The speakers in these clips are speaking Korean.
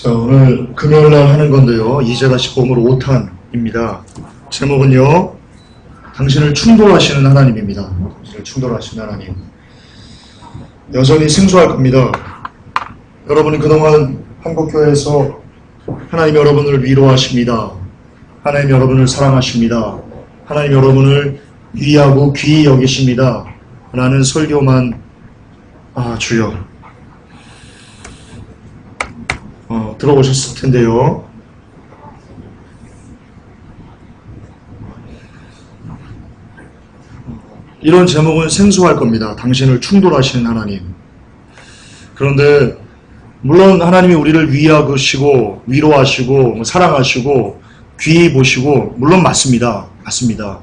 자, 오늘 금요일날 하는 건데요. 2-5으로 5탄입니다. 제목은요, 당신을 충돌하시는 하나님입니다. 당신을 충돌하시는 하나님. 여전히 생소할 겁니다. 여러분은 그동안 한국교회에서 하나님 여러분을 위로하십니다. 하나님 여러분을 사랑하십니다. 하나님 여러분을 위하고 귀히 여기십니다. 라는 설교만 주여 들어보셨을 텐데요. 이런 제목은 생소할 겁니다. 당신을 충돌하시는 하나님. 그런데 물론 하나님이 우리를 위하시고 위로하시고 사랑하시고 귀히 보시고 물론 맞습니다. 맞습니다.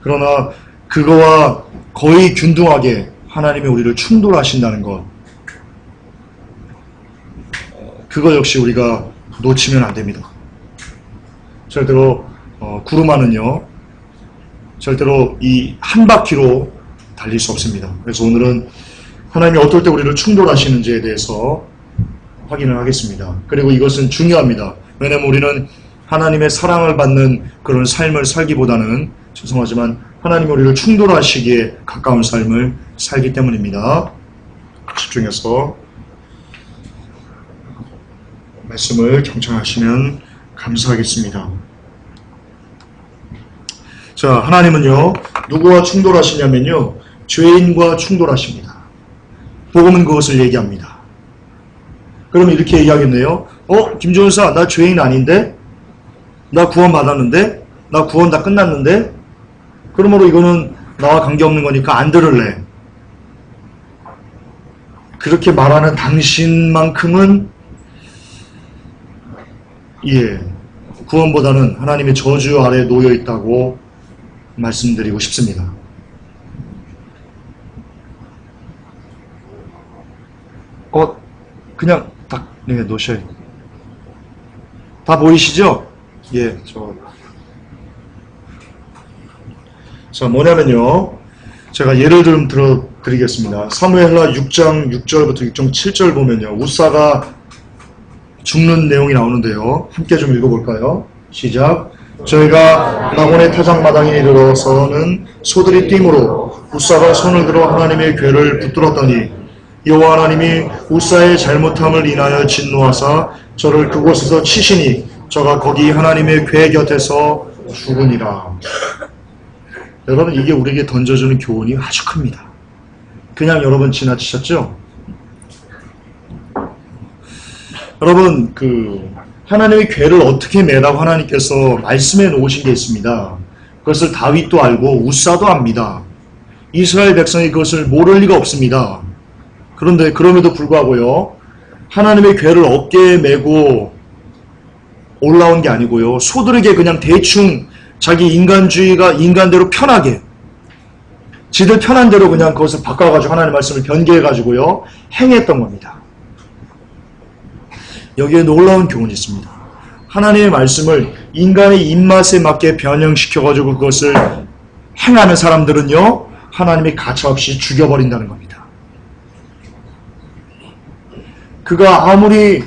그러나 그거와 거의 균등하게 하나님이 우리를 충돌하신다는 것, 그거 역시 우리가 놓치면 안 됩니다. 절대로 구름하는요, 절대로 이 한 바퀴로 달릴 수 없습니다. 그래서 오늘은 하나님이 어떨 때 우리를 충돌하시는지에 대해서 확인을 하겠습니다. 그리고 이것은 중요합니다. 왜냐하면 우리는 하나님의 사랑을 받는 그런 삶을 살기보다는, 죄송하지만 하나님이 우리를 충돌하시기에 가까운 삶을 살기 때문입니다. 집중해서 말씀을 경청하시면 감사하겠습니다. 자, 하나님은요, 누구와 충돌하시냐면요, 죄인과 충돌하십니다. 복음은 그것을 얘기합니다. 그러면 이렇게 얘기하겠네요. 김종사, 나 죄인 아닌데? 나 구원 받았는데? 나 구원 다 끝났는데? 그러므로 이거는 나와 관계없는 거니까 안 들을래. 그렇게 말하는 당신만큼은 구원보다는 하나님의 저주 아래 놓여 있다고 말씀드리고 싶습니다. 그냥 딱 놓으셔야 돼요. 다 보이시죠? 자, 뭐냐면요, 제가 예를 좀 들어드리겠습니다. 사무엘하 6장 6절부터 6장 7절 보면요, 웃사가 죽는 내용이 나오는데요. 함께 좀 읽어볼까요? 시작. 저희가 라곤의 타작마당에 이르러서는 소들이 뛰므로 웃사가 손을 들어 하나님의 궤를 붙들었더니 여호와 하나님이 웃사의 잘못함을 인하여 진노하사 저를 그곳에서 치시니 저가 거기 하나님의 궤 곁에서 죽으니라. 여러분, 이게 우리에게 던져주는 교훈이 아주 큽니다. 그냥 여러분 지나치셨죠? 여러분, 하나님의 궤를 어떻게 매라고 하나님께서 말씀해 놓으신 게 있습니다. 그것을 다윗도 알고 웃사도 압니다. 이스라엘 백성이 그것을 모를 리가 없습니다. 그런데 그럼에도 불구하고요, 하나님의 궤를 어깨에 메고 올라온 게 아니고요, 소들에게 그냥 대충 자기 인간주의가 인간대로 편하게, 지들 편한 대로 그냥 그것을 바꿔가지고 하나님의 말씀을 변개해가지고요, 행했던 겁니다. 여기에 놀라운 교훈이 있습니다. 하나님의 말씀을 인간의 입맛에 맞게 변형시켜가지고 그것을 행하는 사람들은요, 하나님이 가차없이 죽여버린다는 겁니다. 그가 아무리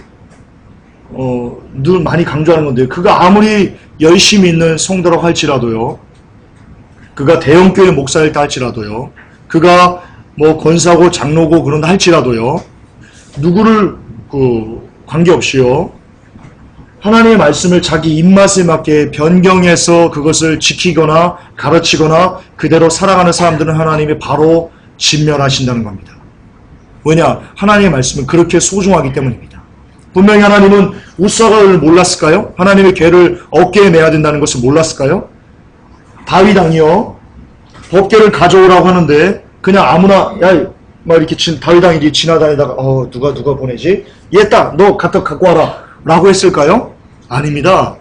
늘 많이 강조하는 건데요, 그가 아무리 열심히 있는 성도라고 할지라도요, 그가 대형교회 목사일다 할지라도요, 그가 권사고 장로고 그런다 할지라도요, 누구를 관계없이요, 하나님의 말씀을 자기 입맛에 맞게 변경해서 그것을 지키거나 가르치거나 그대로 살아가는 사람들은 하나님이 바로 진멸하신다는 겁니다. 왜냐? 하나님의 말씀은 그렇게 소중하기 때문입니다. 분명히 하나님은 웃사를 몰랐을까요? 하나님의 궤를 어깨에 매야 된다는 것을 몰랐을까요? 다윗 왕이요, 법궤를 가져오라고 하는데 그냥 아무나 이렇게 다윗 왕이 지나다니다가 누가 보내지? 얘다, 너 갖고 와라 라고 했을까요? 아닙니다.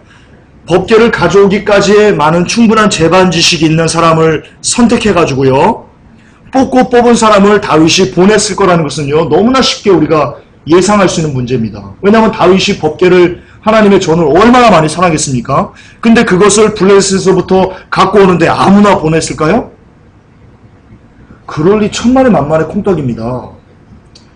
법궤를 가져오기까지의 많은 충분한 재반 지식이 있는 사람을 선택해가지고요, 뽑은 사람을 다윗이 보냈을 거라는 것은요, 너무나 쉽게 우리가 예상할 수 있는 문제입니다. 왜냐하면 다윗이 법궤를, 하나님의 전을 얼마나 많이 사랑했습니까? 근데 그것을 블레셋에서부터 갖고 오는데 아무나 보냈을까요? 그럴 리 천만에 만만의 콩떡입니다.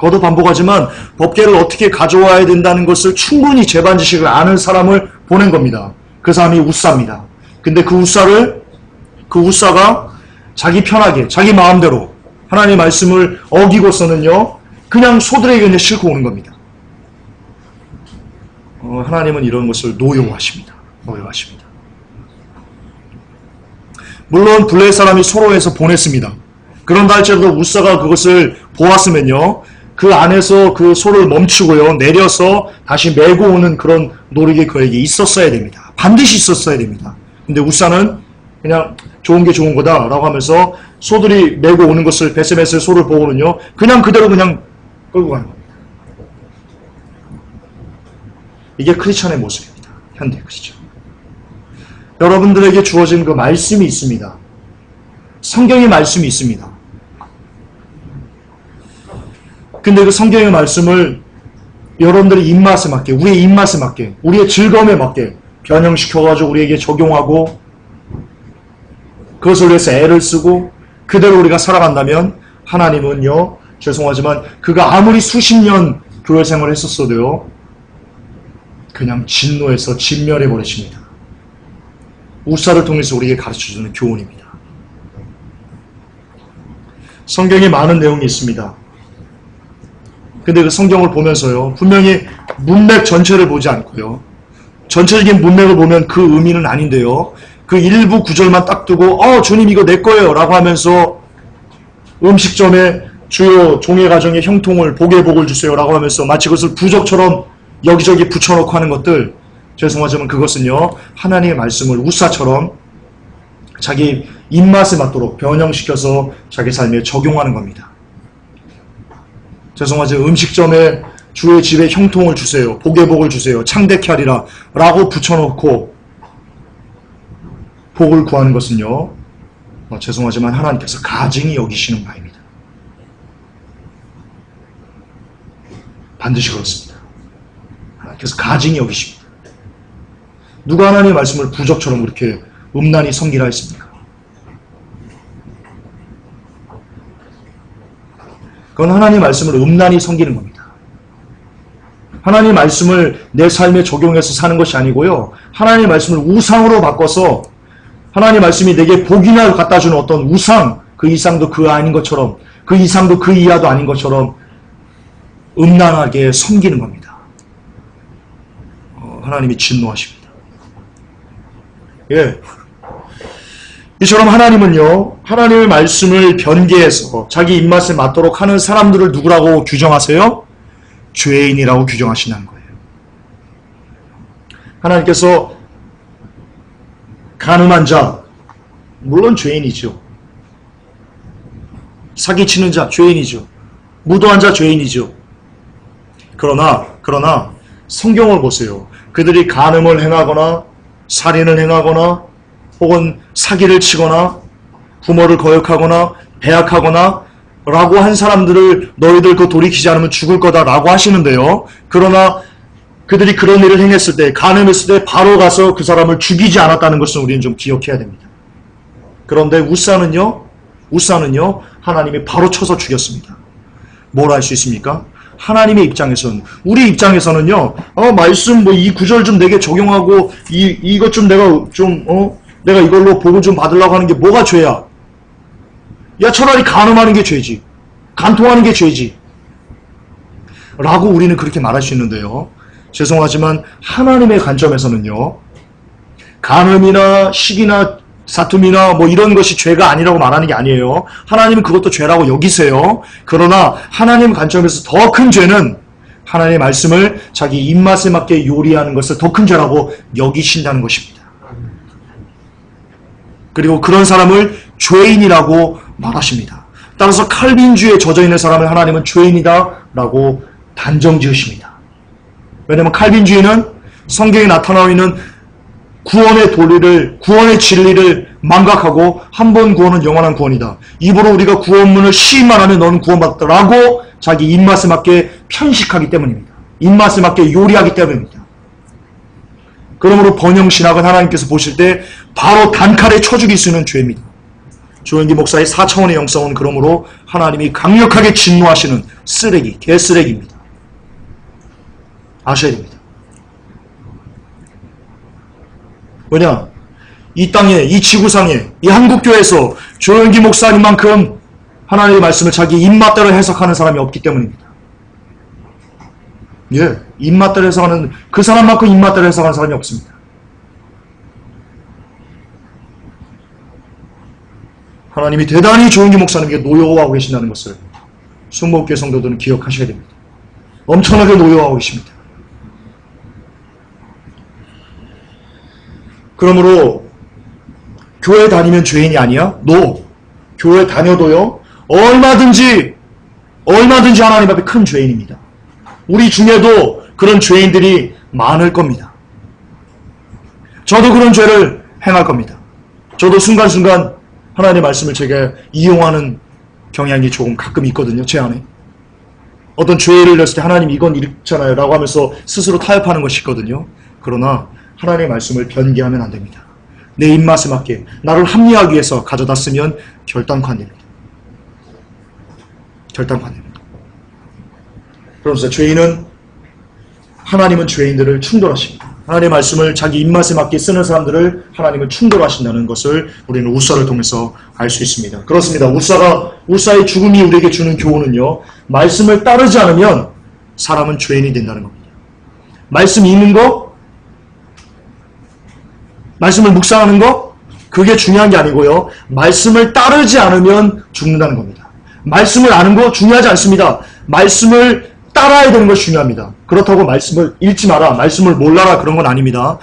거듭 반복하지만 법궤를 어떻게 가져와야 된다는 것을 충분히 재반 지식을 아는 사람을 보낸 겁니다. 그 사람이 우사입니다. 근데 그 우사가 자기 편하게 자기 마음대로 하나님의 말씀을 어기고서는요 그냥 소들에게 그냥 싣고 오는 겁니다. 하나님은 이런 것을 노여워하십니다. 노여워하십니다. 물론 블레셋 사람이 소로에서 보냈습니다. 그런다 할지라도 우사가 그것을 보았으면요 그 안에서 그 소를 멈추고요 내려서 다시 메고 오는 그런 노력이 그에게 있었어야 됩니다. 반드시 있었어야 됩니다. 근데 우사는 그냥 좋은 게 좋은 거다 라고 하면서 소들이 메고 오는 것을 베세메스의 소를 보고는요 그냥 그대로 그냥 끌고 가는 겁니다. 이게 크리스천의 모습입니다. 현대 크리스천. 여러분들에게 주어진 그 말씀이 있습니다. 성경의 말씀이 있습니다. 근데 그 성경의 말씀을 여러분들의 입맛에 맞게, 우리의 입맛에 맞게, 우리의 즐거움에 맞게 변형시켜가지고 우리에게 적용하고 그것을 위해서 애를 쓰고 그대로 우리가 살아간다면 하나님은요, 죄송하지만 그가 아무리 수십 년 교회 생활을 했었어도요, 그냥 진노해서 진멸해버리십니다. 우사를 통해서 우리에게 가르쳐주는 교훈입니다. 성경에 많은 내용이 있습니다. 근데 그 성경을 보면서요, 분명히 문맥 전체를 보지 않고요, 전체적인 문맥을 보면 그 의미는 아닌데요, 그 일부 구절만 딱 두고 주님 이거 내 거예요 라고 하면서 음식점에 주요 종의 가정의 형통을 복의 복을 주세요 라고 하면서 마치 그것을 부적처럼 여기저기 붙여놓고 하는 것들, 죄송하지만 그것은요 하나님의 말씀을 우사처럼 자기 입맛에 맞도록 변형시켜서 자기 삶에 적용하는 겁니다. 죄송하지만 음식점에 주의 집에 형통을 주세요, 복의 복을 주세요, 창대케 하리라 라고 붙여놓고 복을 구하는 것은요 죄송하지만 하나님께서 가증히 여기시는 바입니다. 반드시 그렇습니다. 하나님께서 가증히 여기십니다. 누가 하나님의 말씀을 부적처럼 그렇게 음란히 섬기라 했습니까? 그건 하나님의 말씀을 음란히 섬기는 겁니다. 하나님의 말씀을 내 삶에 적용해서 사는 것이 아니고요, 하나님의 말씀을 우상으로 바꿔서 하나님의 말씀이 내게 복이나 갖다 주는 어떤 우상, 그 이상도 그 아닌 것처럼, 그 이상도 그 이하도 아닌 것처럼 음란하게 섬기는 겁니다. 하나님이 진노하십니다. 예. 이처럼 하나님은요, 하나님의 말씀을 변개해서 자기 입맛에 맞도록 하는 사람들을 누구라고 규정하세요? 죄인이라고 규정하신다는 거예요. 하나님께서 간음한 자, 물론 죄인이죠. 사기치는 자, 죄인이죠. 무도한 자, 죄인이죠. 그러나 성경을 보세요. 그들이 간음을 행하거나 살인을 행하거나 혹은 사기를 치거나 부모를 거역하거나 배약하거나 라고 한 사람들을 너희들 그거 돌이키지 않으면 죽을 거다 라고 하시는데요. 그러나 그들이 그런 일을 행했을 때, 간음했을 때 바로 가서 그 사람을 죽이지 않았다는 것은 우리는 좀 기억해야 됩니다. 그런데 우사는요 하나님이 바로 쳐서 죽였습니다. 뭘 할 수 있습니까? 하나님의 입장에서는, 우리 입장에서는요, 말씀 이 구절 좀 내게 적용하고 이것 좀 내가 이걸로 복을 좀 받으려고 하는 게 뭐가 죄야? 야, 차라리 간음하는 게 죄지, 간통하는 게 죄지 라고 우리는 그렇게 말할 수 있는데요, 죄송하지만 하나님의 관점에서는요, 간음이나 시기나 사툼이나 이런 것이 죄가 아니라고 말하는 게 아니에요. 하나님은 그것도 죄라고 여기세요. 그러나 하나님 관점에서 더 큰 죄는 하나님의 말씀을 자기 입맛에 맞게 요리하는 것을 더 큰 죄라고 여기신다는 것입니다. 그리고 그런 사람을 죄인이라고 말하십니다. 따라서 칼빈주의에 젖어있는 사람을 하나님은 죄인이다 라고 단정 지으십니다. 왜냐하면 칼빈주의는 성경에 나타나고 있는 구원의 도리를, 구원의 진리를 망각하고 한 번 구원은 영원한 구원이다, 입으로 우리가 구원문을 시인만 하면 너는 구원받았다 라고 자기 입맛에 맞게 편식하기 때문입니다. 입맛에 맞게 요리하기 때문입니다. 그러므로 번영신학은 하나님께서 보실 때 바로 단칼에 쳐 죽일 수 있는 죄입니다. 조영기 목사의 4차원의 영성은 그러므로 하나님이 강력하게 진노하시는 쓰레기, 개쓰레기입니다. 아셔야 됩니다. 왜냐? 이 땅에, 이 지구상에, 이 한국교회에서 조영기 목사님만큼 하나님의 말씀을 자기 입맛대로 해석하는 사람이 없기 때문입니다. 예, 입맛대로 해석하는, 그 사람만큼 입맛대로 해석하는 사람이 없습니다. 하나님이 대단히 조영기 목사님에게 노여워하고 계신다는 것을 순복교회 성도들은 기억하셔야 됩니다. 엄청나게 노여워하고 계십니다. 그러므로 교회 다니면 죄인이 아니야? No. 교회 다녀도요, 얼마든지 하나님 앞에 큰 죄인입니다. 우리 중에도 그런 죄인들이 많을 겁니다. 저도 그런 죄를 행할 겁니다. 저도 순간순간 하나님의 말씀을 제가 이용하는 경향이 조금 가끔 있거든요. 제 안에. 어떤 죄를 냈을 때 하나님 이건 이렇잖아요 라고 하면서 스스로 타협하는 것이 있거든요. 그러나 하나님의 말씀을 변개하면 안 됩니다. 내 입맛에 맞게 나를 합리화하기 위해서 가져다 쓰면 결단코 안 됩니다. 결단코 안 됩니다. 그러면서 하나님은 죄인들을 충돌하십니다. 하나님의 말씀을 자기 입맛에 맞게 쓰는 사람들을 하나님은 충돌하신다는 것을 우리는 우사를 통해서 알 수 있습니다. 그렇습니다. 우사의 죽음이 우리에게 주는 교훈은요, 말씀을 따르지 않으면 사람은 죄인이 된다는 겁니다. 말씀 읽는 거, 말씀을 묵상하는 거, 그게 중요한 게 아니고요, 말씀을 따르지 않으면 죽는다는 겁니다. 말씀을 아는 거 중요하지 않습니다. 말씀을 따라야 되는 것이 중요합니다. 그렇다고 말씀을 읽지 마라, 말씀을 몰라라, 그런 건 아닙니다.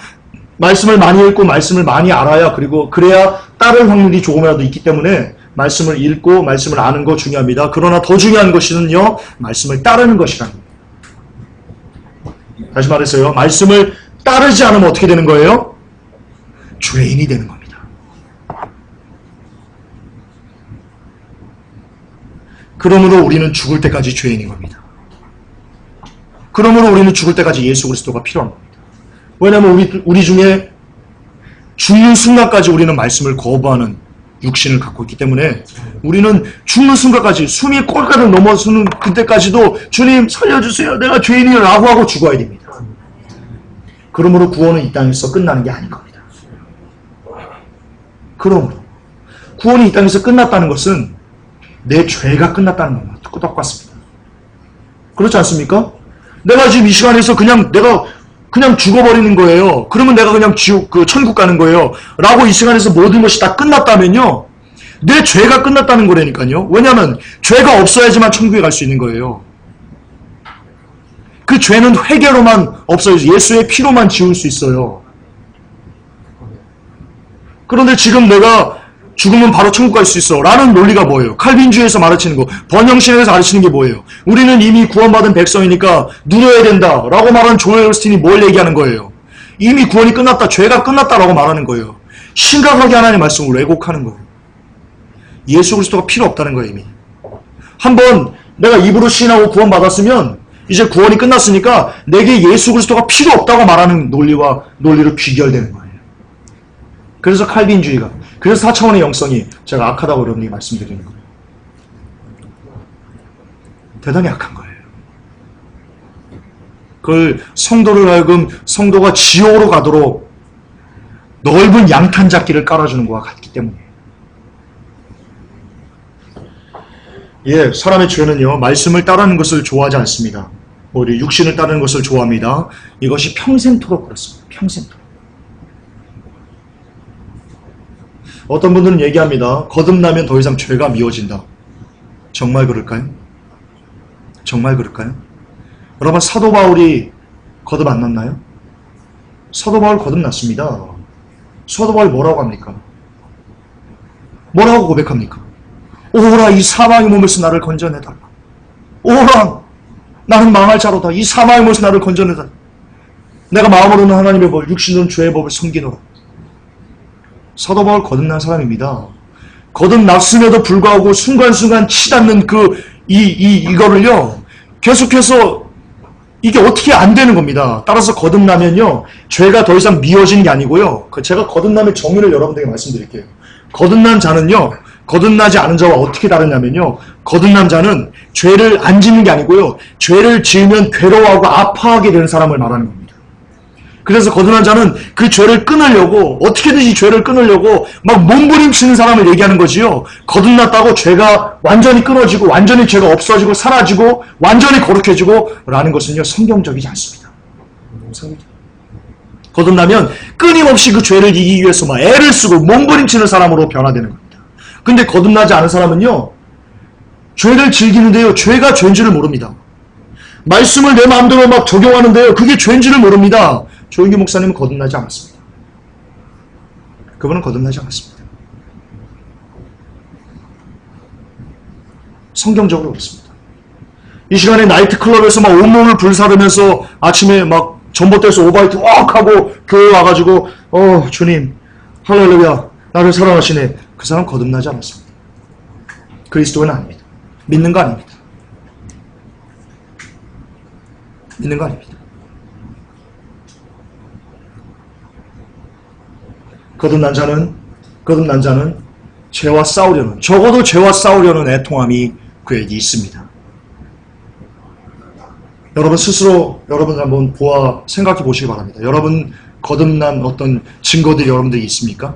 말씀을 많이 읽고 말씀을 많이 알아야, 그리고 그래야 따를 확률이 조금이라도 있기 때문에 말씀을 읽고 말씀을 아는 거 중요합니다. 그러나 더 중요한 것은요, 말씀을 따르는 것이라는 겁니다. 다시 말해서요, 말씀을 따르지 않으면 어떻게 되는 거예요? 죄인이 되는 겁니다. 그러므로 우리는 죽을 때까지 죄인인 겁니다. 그러므로 우리는 죽을 때까지 예수 그리스도가 필요한 겁니다. 왜냐하면 우리 중에 죽는 순간까지 우리는 말씀을 거부하는 육신을 갖고 있기 때문에 우리는 죽는 순간까지 숨이 꼴까지 넘어서는 그때까지도 주님 살려주세요, 내가 죄인이에요 라고 하고 죽어야 됩니다. 그러므로 구원은 이 땅에서 끝나는 게 아닌 겁니다. 그러므로 구원이 이 땅에서 끝났다는 것은 내 죄가 끝났다는 겁니다. 똑같습니다. 그렇지 않습니까? 내가 지금 이 시간에서 내가 그냥 죽어버리는 거예요. 그러면 내가 그냥 천국 가는 거예요. 라고 이 시간에서 모든 것이 다 끝났다면요, 내 죄가 끝났다는 거라니까요. 왜냐하면 죄가 없어야지만 천국에 갈 수 있는 거예요. 그 죄는 회개로만 없어야지, 예수의 피로만 지울 수 있어요. 그런데 지금 내가 죽으면 바로 천국 갈 수 있어 라는 논리가 뭐예요? 칼빈주의에서 가르치는 거, 번영신에서 가르치는 게 뭐예요? 우리는 이미 구원받은 백성이니까 누려야 된다 라고 말하는 조엘 오스틴이 뭘 얘기하는 거예요? 이미 구원이 끝났다, 죄가 끝났다 라고 말하는 거예요. 심각하게 하나님의 말씀을 왜곡하는 거예요. 예수 그리스도가 필요 없다는 거예요. 이미 한번 내가 입으로 시인하고 구원받았으면 이제 구원이 끝났으니까 내게 예수 그리스도가 필요 없다고 말하는 논리로 귀결되는 거예요. 그래서 칼빈주의가, 그래서 4차원의 영성이 제가 악하다고 여러분에게 말씀드리는 거예요. 대단히 악한 거예요. 그걸 성도를 하여금 성도가 지옥으로 가도록 넓은 양탄잡기를 깔아주는 것과 같기 때문이에요. 예, 사람의 죄는요, 말씀을 따르는 것을 좋아하지 않습니다. 오히려 육신을 따르는 것을 좋아합니다. 이것이 평생토록 그렇습니다. 평생토록. 어떤 분들은 얘기합니다. 거듭나면 더 이상 죄가 미워진다. 정말 그럴까요? 정말 그럴까요? 여러분, 사도 바울이 거듭 안 났나요? 사도 바울 거듭났습니다. 사도 바울이 뭐라고 합니까? 뭐라고 고백합니까? 오라, 이 사망의 몸에서 나를 건져내달라. 오라, 나는 망할 자로다. 이 사망의 몸에서 나를 건져내달라. 내가 마음으로는 하나님의 법, 육신으로는 죄의 법을 섬기노라. 사도 바울 거듭난 사람입니다. 거듭났음에도 불구하고 순간순간 치닫는 이거를요, 계속해서 이게 어떻게 안 되는 겁니다. 따라서 거듭나면요, 죄가 더 이상 미워지는 게 아니고요, 제가 거듭남의 정의를 여러분들에게 말씀드릴게요. 거듭난 자는요, 거듭나지 않은 자와 어떻게 다르냐면요. 거듭난 자는 죄를 안 짓는 게 아니고요. 죄를 지으면 괴로워하고 아파하게 되는 사람을 말하는 겁니다. 그래서 거듭난 자는 그 죄를 끊으려고 어떻게든지 죄를 끊으려고 막 몸부림치는 사람을 얘기하는 거지요. 거듭났다고 죄가 완전히 끊어지고 완전히 죄가 없어지고 사라지고 완전히 거룩해지고 라는 것은요. 성경적이지 않습니다. 거듭나면 끊임없이 그 죄를 이기기 위해서 막 애를 쓰고 몸부림치는 사람으로 변화되는 겁니다. 근데 거듭나지 않은 사람은요. 죄를 즐기는데요. 죄가 죄인지를 모릅니다. 말씀을 내 마음대로 막 적용하는데요. 그게 죄인지를 모릅니다. 조인규 목사님은 거듭나지 않았습니다. 그분은 거듭나지 않았습니다. 성경적으로 그렇습니다. 이 시간에 나이트클럽에서 막 온몸을 불사르면서 아침에 막 전봇대에서 오바이트 왁 하고 교회 와가지고 주님 할렐루야 나를 사랑하시네. 그 사람 거듭나지 않았습니다. 그리스도는 아닙니다. 믿는 거 아닙니다. 믿는 거 아닙니다. 거듭난 자는 죄와 싸우려는, 적어도 죄와 싸우려는 애통함이 그에게 있습니다. 여러분 스스로 여러분 한번 생각해 보시기 바랍니다. 여러분 거듭난 어떤 증거들이 여러분들이 있습니까?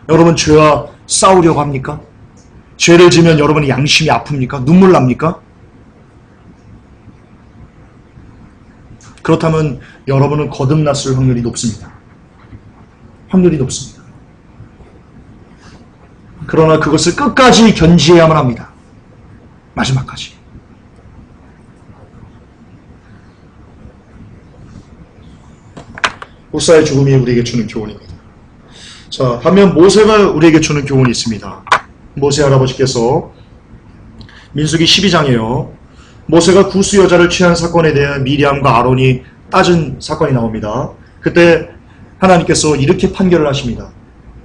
여러분 죄와 싸우려고 합니까? 죄를 지면 여러분의 양심이 아픕니까? 눈물 납니까? 그렇다면 여러분은 거듭났을 확률이 높습니다. 확률이 높습니다. 그러나 그것을 끝까지 견지해야만 합니다. 마지막까지. 모사의 죽음이 우리에게 주는 교훈입니다. 자, 반면 모세가 우리에게 주는 교훈이 있습니다. 모세 할아버지께서 민수기 12장이에요. 모세가 구스 여자를 취한 사건에 대해 미리암과 아론이 따진 사건이 나옵니다. 그때 하나님께서 이렇게 판결을 하십니다.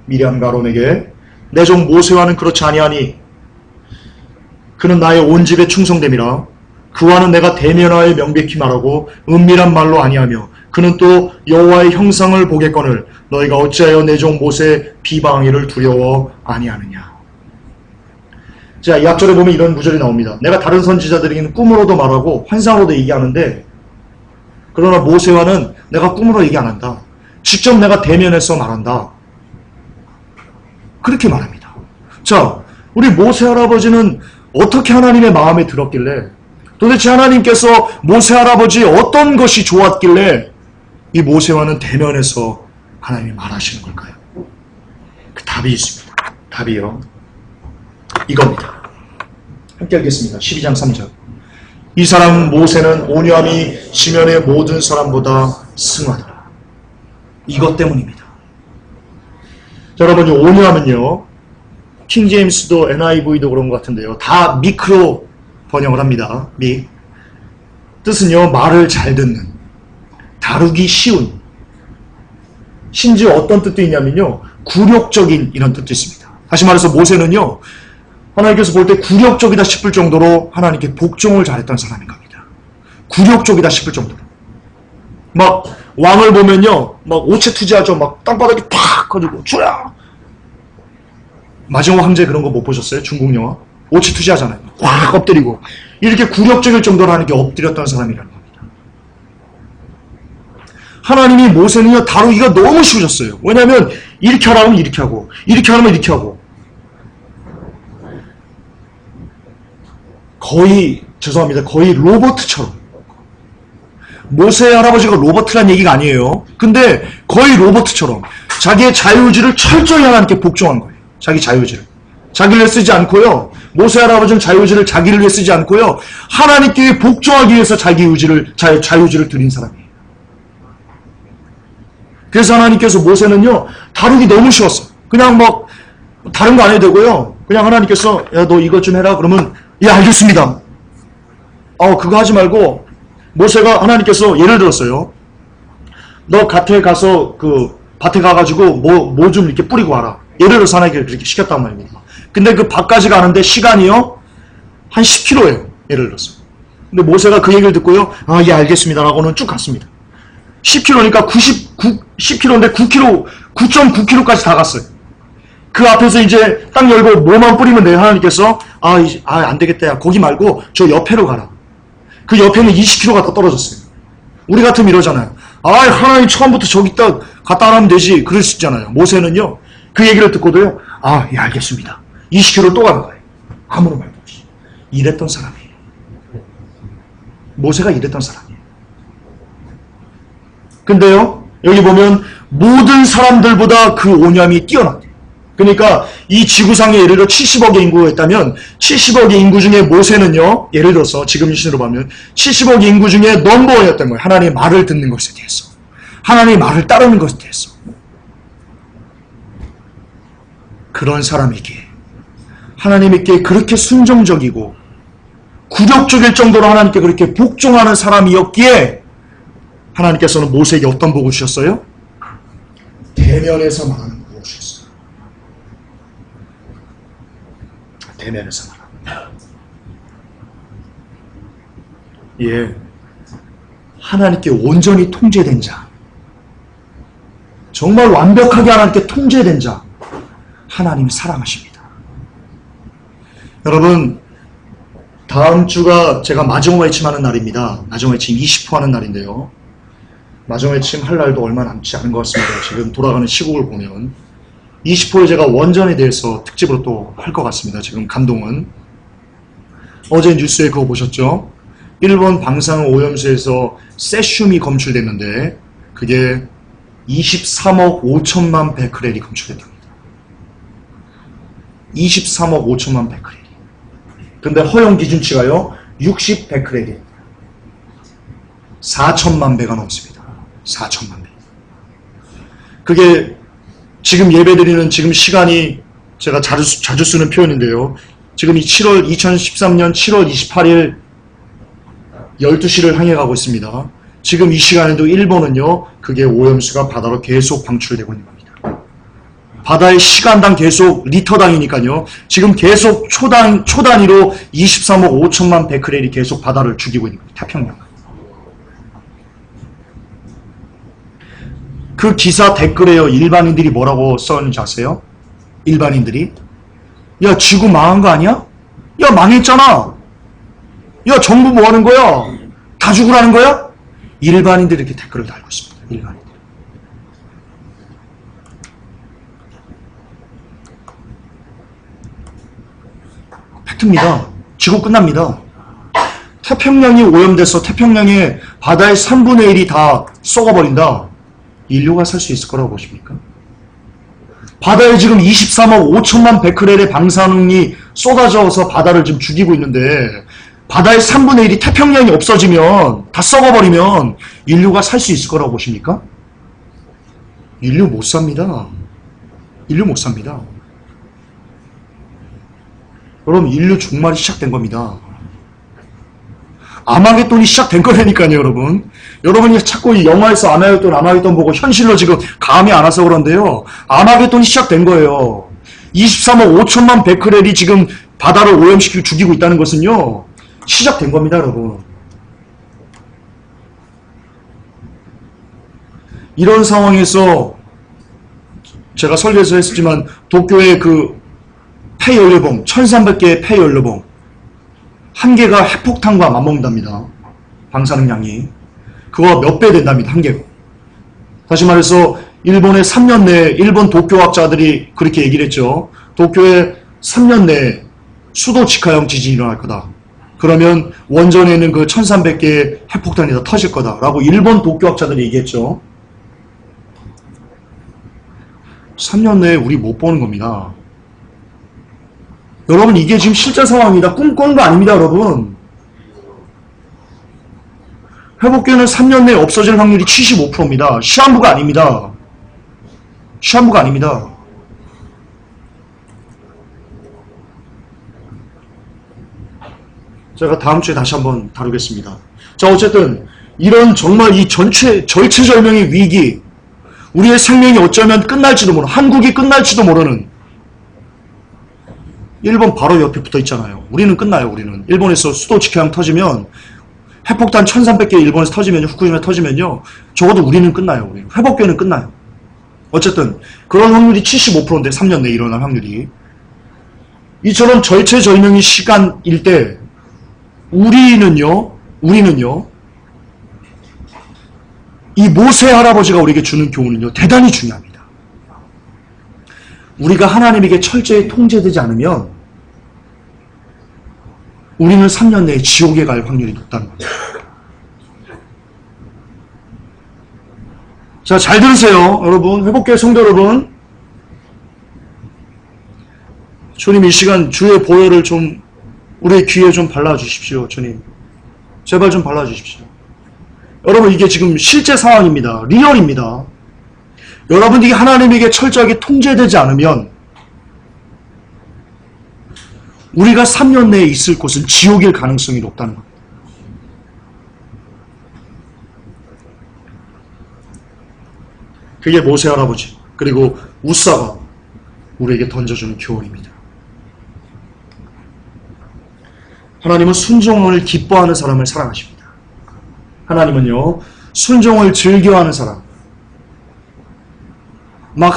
미리암과 아론에게 내 종 모세와는 그렇지 아니하니 그는 나의 온 집에 충성됨이라. 그와는 내가 대면하여 명백히 말하고 은밀한 말로 아니하며 그는 또 여호와의 형상을 보겠거늘 너희가 어찌하여 내 종 모세의 비방이를 두려워 아니하느냐. 자, 이 앞절에 보면 이런 구절이 나옵니다. 내가 다른 선지자들에게는 꿈으로도 말하고 환상으로도 얘기하는데 그러나 모세와는 내가 꿈으로 얘기 안 한다. 직접 내가 대면해서 말한다. 그렇게 말합니다. 자, 우리 모세 할아버지는 어떻게 하나님의 마음에 들었길래 도대체 하나님께서 모세 할아버지의 어떤 것이 좋았길래 이 모세와는 대면해서 하나님이 말하시는 걸까요? 그 답이 있습니다. 답이요. 이겁니다. 함께 읽겠습니다. 12장 3절. 이 사람 모세는 온유함이 지면의 모든 사람보다 승하더라. 이것 때문입니다. 자, 여러분, 이 온유함은요, 킹제임스도 NIV도 그런 것 같은데요. 다 미크로 번역을 합니다. 뜻은요, 말을 잘 듣는, 다루기 쉬운, 심지어 어떤 뜻도 있냐면요, 굴욕적인 이런 뜻도 있습니다. 다시 말해서 모세는요, 하나님께서 볼 때 굴욕적이다 싶을 정도로 하나님께 복종을 잘했던 사람인 겁니다. 굴욕적이다 싶을 정도로. 막 왕을 보면요, 막 오체투지하죠. 막 땅바닥에 탁 가지고 주야. 마지막 황제 그런 거 못 보셨어요? 중국 영화? 오체투지하잖아요. 확 엎드리고 이렇게 굴욕적일 정도로 하나님께 엎드렸던 사람이라는 겁니다. 하나님이 모세는요 다루기가 너무 쉬우셨어요. 왜냐하면 이렇게 하라면 이렇게 하고 이렇게 하면 이렇게 하고 거의 로버트처럼. 모세 할아버지가 로버트란 얘기가 아니에요. 근데 거의 로버트처럼 자기의 자유의지를 철저히 하나님께 복종한 거예요. 자기 자유의지를. 자기를 쓰지 않고요. 모세 할아버지는 자유의지를 자기를 위해 쓰지 않고요. 하나님께 복종하기 위해서 자유의지를 드린 사람이에요. 그래서 하나님께서 모세는요. 다루기 너무 쉬웠어. 그냥 막 다른 거 안 해도 되고요. 그냥 하나님께서 야, 너 이것 좀 해라. 그러면 예, 알겠습니다. 그거 하지 말고 모세가 하나님께서 예를 들었어요. 너 밭에 가서 밭에 가가지고 뭐 좀 이렇게 뿌리고 와라. 예를 들어서 하나님께 그렇게 시켰단 말입니다. 근데 그 밭까지 가는데 시간이요 한 10km예요. 예를 들어서. 근데 모세가 그 얘기를 듣고요. 예, 알겠습니다라고는 쭉 갔습니다. 10km니까 10km인데 9.9km까지 다 갔어요. 그 앞에서 이제 딱 열고 뭐만 뿌리면 돼요. 하나님께서 안 되겠다. 야, 거기 말고 저 옆에로 가라. 그 옆에는 20km가 더 떨어졌어요. 우리 같으면 이러잖아요. 하나님 처음부터 저기 딱 갔다 하면 되지. 그럴 수 있잖아요. 모세는요. 그 얘기를 듣고도요. 예, 알겠습니다. 20km 또 가는 거예요. 아무런 말도 없이. 이랬던 사람이에요. 모세가 이랬던 사람이에요. 근데요. 여기 보면 모든 사람들보다 그 오념이 뛰어났대요. 그러니까 이 지구상에 예를 들어 70억의 인구가 있다면 70억의 인구 중에 모세는요. 예를 들어서 지금 시대로 보면 70억의 인구 중에 넘버원이었던 거예요. 하나님의 말을 듣는 것에 대해서. 하나님의 말을 따르는 것에 대해서. 그런 사람에게 하나님께 그렇게 순종적이고 굴욕적일 정도로 하나님께 그렇게 복종하는 사람이었기에 하나님께서는 모세에게 어떤 복을 주셨어요? 대면에서 말하는 복을 주셨어요. 대면에서 말하는. 예, 하나님께 온전히 통제된 자, 정말 완벽하게 하나님께 통제된 자, 하나님이 사랑하십니다. 여러분, 다음 주가 제가 마정외침 하는 날입니다. 마정외침 20호 하는 날인데요. 마정외침 할 날도 얼마 남지 않은 것 같습니다. 지금 돌아가는 시국을 보면 20호에 제가 원전에 대해서 특집으로 또 할 것 같습니다. 지금 감동은. 어제 뉴스에 그거 보셨죠? 일본 방사능 오염수에서 세슘이 검출됐는데 그게 23억 5천만 베크렐이 검출됐답니다. 23억 5천만 베크렐. 근데 허용 기준치가요 60 베크렐이에요. 4천만 배가 넘습니다. 4천만 배. 그게 지금 예배드리는 지금 시간이 제가 자주 쓰는 표현인데요. 지금 이 2013년 7월 28일 12시를 향해 가고 있습니다. 지금 이 시간에도 일본은요, 그게 오염수가 바다로 계속 방출되고 있는 겁니다. 바다의 시간당 계속 리터당이니까요. 지금 계속 초단위로 23억 5천만 베크렐이 계속 바다를 죽이고 있는 겁니다. 태평양. 그 기사 댓글에요. 일반인들이 뭐라고 써있는지 아세요? 일반인들이 야, 지구 망한 거 아니야? 야, 망했잖아. 야, 정부 뭐 하는 거야? 다 죽으라는 거야? 일반인들이 이렇게 댓글을 달고 있습니다. 일반인들. 팩트입니다. 지구 끝납니다. 태평양이 오염돼서 태평양의 바다의 3분의 1이 다 썩어버린다. 인류가 살 수 있을 거라고 보십니까? 바다에 지금 23억 5천만 베크렐의 방사능이 쏟아져서 바다를 지금 죽이고 있는데 바다의 3분의 1이 태평양이 없어지면 다 썩어버리면 인류가 살 수 있을 거라고 보십니까? 인류 못 삽니다. 인류 못 삽니다. 여러분, 인류 종말이 시작된 겁니다. 아마겟돈이 시작된 거라니까요, 여러분. 여러분이 자꾸 이 영화에서 아마겟돈 보고 현실로 지금 감이 안 와서 그런데요. 아마겟돈이 시작된 거예요. 23억 5천만 베크렐이 지금 바다를 오염시키고 죽이고 있다는 것은요. 시작된 겁니다, 여러분. 이런 상황에서 제가 설계에서 했지만 도쿄의 그 폐연료봉, 1300개의 폐연료봉 한 개가 핵폭탄과 맞먹는답니다. 방사능량이. 그거 몇 배 된답니다. 한 개가. 다시 말해서 일본의 3년 내에 일본 도쿄학자들이 그렇게 얘기를 했죠. 도쿄에 3년 내에 수도 직하형 지진이 일어날 거다. 그러면 원전에 있는 그 1300개의 핵폭탄이 다 터질 거다라고 일본 도쿄학자들이 얘기했죠. 3년 내에 우리 못 보는 겁니다. 여러분, 이게 지금 실제 상황입니다. 꿈꾸는 거 아닙니다, 여러분. 회복기는 3년 내에 없어질 확률이 75%입니다. 시한부가 아닙니다. 시한부가 아닙니다. 제가 다음 주에 다시 한번 다루겠습니다. 자, 어쨌든 이런 정말 이 절체절명의 위기, 우리의 생명이 어쩌면 끝날지도 모르는, 한국이 끝날지도 모르는, 일본 바로 옆에 붙어 있잖아요. 우리는 끝나요, 우리는. 일본에서 수도 직하형 터지면, 핵폭탄 1300개 일본에서 터지면요, 후쿠시마에 터지면요, 적어도 우리는 끝나요, 우리는. 회복기는 끝나요. 어쨌든 그런 확률이 75%인데 3년 내에 일어날 확률이. 이처럼 절체절명의 시간일 때 우리는요 이 모세 할아버지가 우리에게 주는 교훈은요 대단히 중요합니다. 우리가 하나님에게 철저히 통제되지 않으면 우리는 3년 내에 지옥에 갈 확률이 높다는 겁니다. 자, 잘 들으세요, 여러분. 회복교회 성도 여러분. 주님, 이 시간 주의 보혈을 좀 우리의 귀에 좀 발라주십시오, 주님. 제발 좀 발라주십시오. 여러분, 이게 지금 실제 상황입니다. 리얼입니다. 여러분들이 하나님에게 철저하게 통제되지 않으면 우리가 3년 내에 있을 곳은 지옥일 가능성이 높다는 겁니다. 그게 모세 할아버지 그리고 우사가 우리에게 던져주는 교훈입니다. 하나님은 순종을 기뻐하는 사람을 사랑하십니다. 하나님은요 순종을 즐겨하는 사람, 막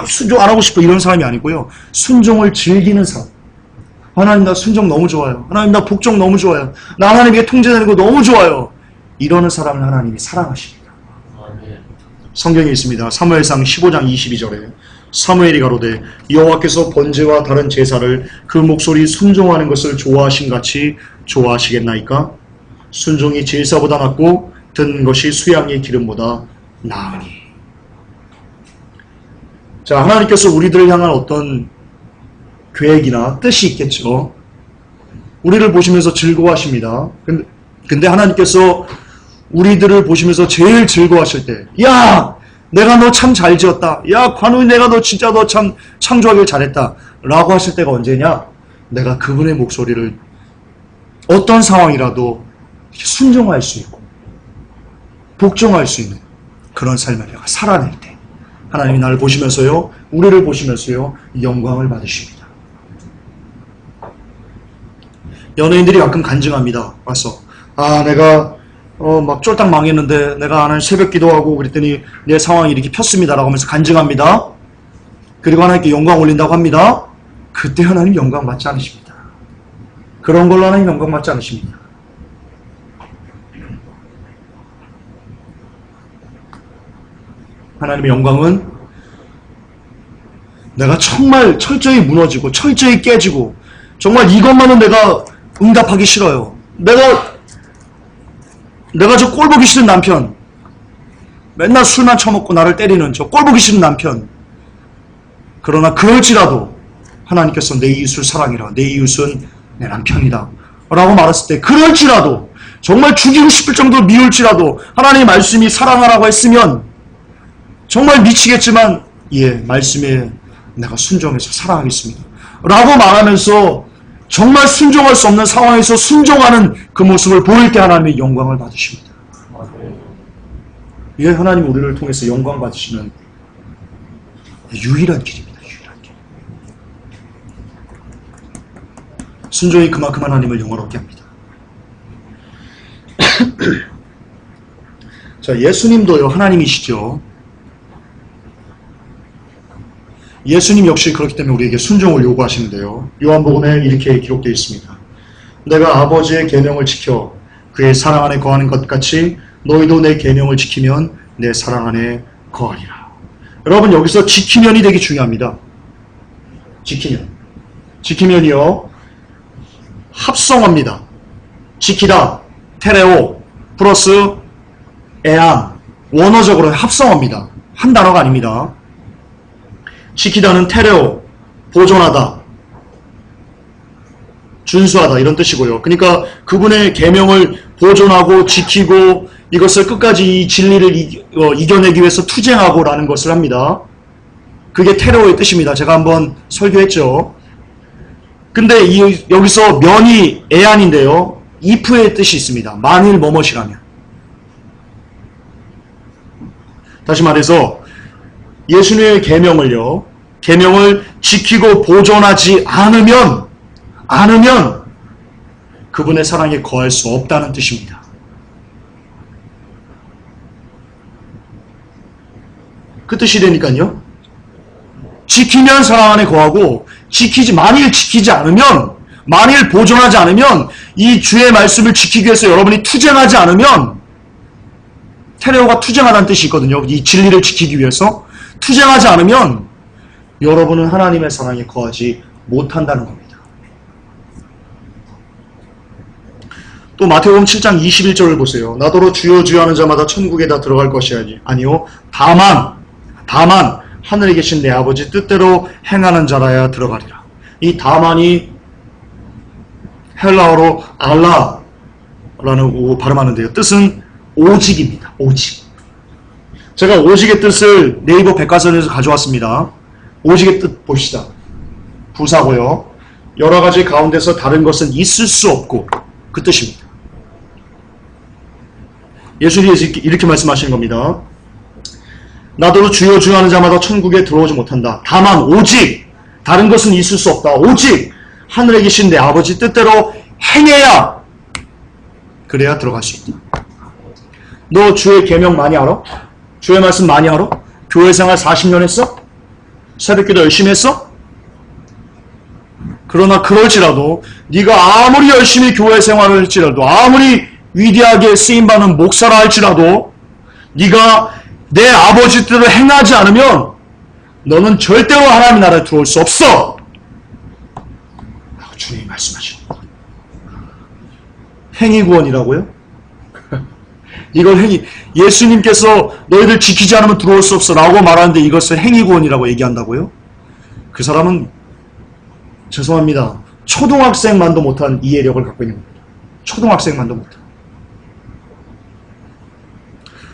순종 안 하고 싶어 이런 사람이 아니고요, 순종을 즐기는 사람. 하나님 나 순종 너무 좋아요. 하나님 나 복종 너무 좋아요. 나 하나님에게 통제되는 거 너무 좋아요. 이러는 사람을 하나님이 사랑하십니다. 성경에 있습니다. 사무엘상 15장 22절에 사무엘이 가로되 여호와께서 번제와 다른 제사를 그 목소리 순종하는 것을 좋아하신 같이 좋아하시겠나이까? 순종이 제사보다 낫고 듣는 것이 수양의 기름보다 나으니. 자, 하나님께서 우리들을 향한 어떤 계획이나 뜻이 있겠죠. 우리를 보시면서 즐거워하십니다. 근데 하나님께서 우리들을 보시면서 제일 즐거워하실 때, 야! 내가 너 참 잘 지었다. 야, 관우이 내가 너 진짜 너 참 창조하길 잘했다. 라고 하실 때가 언제냐? 내가 그분의 목소리를 어떤 상황이라도 순종할 수 있고 복종할 수 있는 그런 삶을 내가 살아낼 때 하나님이 나를 보시면서요, 우리를 보시면서요, 영광을 받으십니다. 연예인들이 가끔 간증합니다. 와서 내가 막 쫄딱 망했는데 내가 하나님 새벽 기도하고 그랬더니 내 상황이 이렇게 폈습니다라고 하면서 간증합니다. 그리고 하나님께 영광 올린다고 합니다. 그때 하나님 영광 받지 않으십니다. 그런 걸로 하나님 영광 받지 않으십니다. 하나님의 영광은 내가 정말 철저히 무너지고 철저히 깨지고 정말 이것만은 내가 응답하기 싫어요. 내가 저 꼴보기 싫은 남편, 맨날 술만 처먹고 나를 때리는 저 꼴보기 싫은 남편, 그러나 그럴지라도 하나님께서 내 이웃을 사랑이라, 내 이웃은 내 남편이다 라고 말했을 때, 그럴지라도 정말 죽이고 싶을 정도로 미울지라도 하나님의 말씀이 사랑하라고 했으면 정말 미치겠지만 말씀에 내가 순종해서 사랑하겠습니다 라고 말하면서 정말 순종할 수 없는 상황에서 순종하는 그 모습을 보일 때 하나님의 영광을 받으십니다. 이게 하나님 우리를 통해서 영광 받으시는 유일한 길입니다. 유일한 길. 순종이 그만큼 하나님을 영화롭게 합니다. 자, 예수님도요 하나님이시죠. 예수님 역시 그렇기 때문에 우리에게 순종을 요구하시는데요. 요한복음에 이렇게 기록되어 있습니다. 내가 아버지의 계명을 지켜 그의 사랑 안에 거하는 것 같이 너희도 내 계명을 지키면 내 사랑 안에 거하리라. 여러분 여기서 지키면이 되게 중요합니다. 지키면이요 합성어입니다. 지키다, 테레오 플러스 에안, 원어적으로 합성어입니다. 한 단어가 아닙니다. 지키다는 테레오, 보존하다, 준수하다 이런 뜻이고요. 그러니까 그분의 계명을 보존하고 지키고 이것을 끝까지 이 진리를 이겨내기 위해서 투쟁하고 라는 것을 합니다. 그게 테레오의 뜻입니다. 제가 한번 설교했죠. 근데 여기서 면이 에안인데요. if의 뜻이 있습니다. 만일 뭐뭇이라면. 다시 말해서 예수님의 계명을 지키고 보존하지 않으면 그분의 사랑에 거할 수 없다는 뜻입니다. 그 뜻이라니까요. 지키면 사랑 안에 거하고 만일 지키지 않으면, 만일 보존하지 않으면, 이 주의 말씀을 지키기 위해서 여러분이 투쟁하지 않으면, 테레오가 투쟁하라는 뜻이 있거든요. 이 진리를 지키기 위해서 투쟁하지 않으면 여러분은 하나님의 사랑에 거하지 못한다는 겁니다. 또 마태복음 7장 21절을 보세요. 나더러 주여 주여 하는 자마다 천국에 다 들어갈 것이 아니요 다만 하늘에 계신 내 아버지 뜻대로 행하는 자라야 들어가리라. 이 다만이 헬라어로 알라라는 발음하는데요. 뜻은 오직입니다. 오직. 제가 오직의 뜻을 네이버 백과사전에서 가져왔습니다. 오직의 뜻 봅시다. 부사고요. 여러 가지 가운데서 다른 것은 있을 수 없고 그 뜻입니다. 예수님께서 이렇게 말씀하시는 겁니다. 나더러 주여 주여 하는 자마다 천국에 들어오지 못한다. 다만 오직 다른 것은 있을 수 없다. 오직 하늘에 계신 내 아버지 뜻대로 행해야 그래야 들어갈 수 있다. 너 주의 계명 많이 알아? 주의 말씀 많이 알아? 교회 생활 40년 했어? 새벽기도 열심히 했어? 그러나 그럴지라도 네가 아무리 열심히 교회 생활을 할지라도 아무리 위대하게 쓰임받는 목사라 할지라도 네가 내 아버지 뜻을 행하지 않으면 너는 절대로 하나님 나라에 들어올 수 없어! 주님이 말씀하십니다. 행위구원이라고요? 이걸 예수님께서 너희들 지키지 않으면 들어올 수 없어 라고 말하는데 이것을 행위구원이라고 얘기한다고요? 그 사람은 죄송합니다. 초등학생만도 못한 이해력을 갖고 있는 겁니다. 초등학생만도 못한.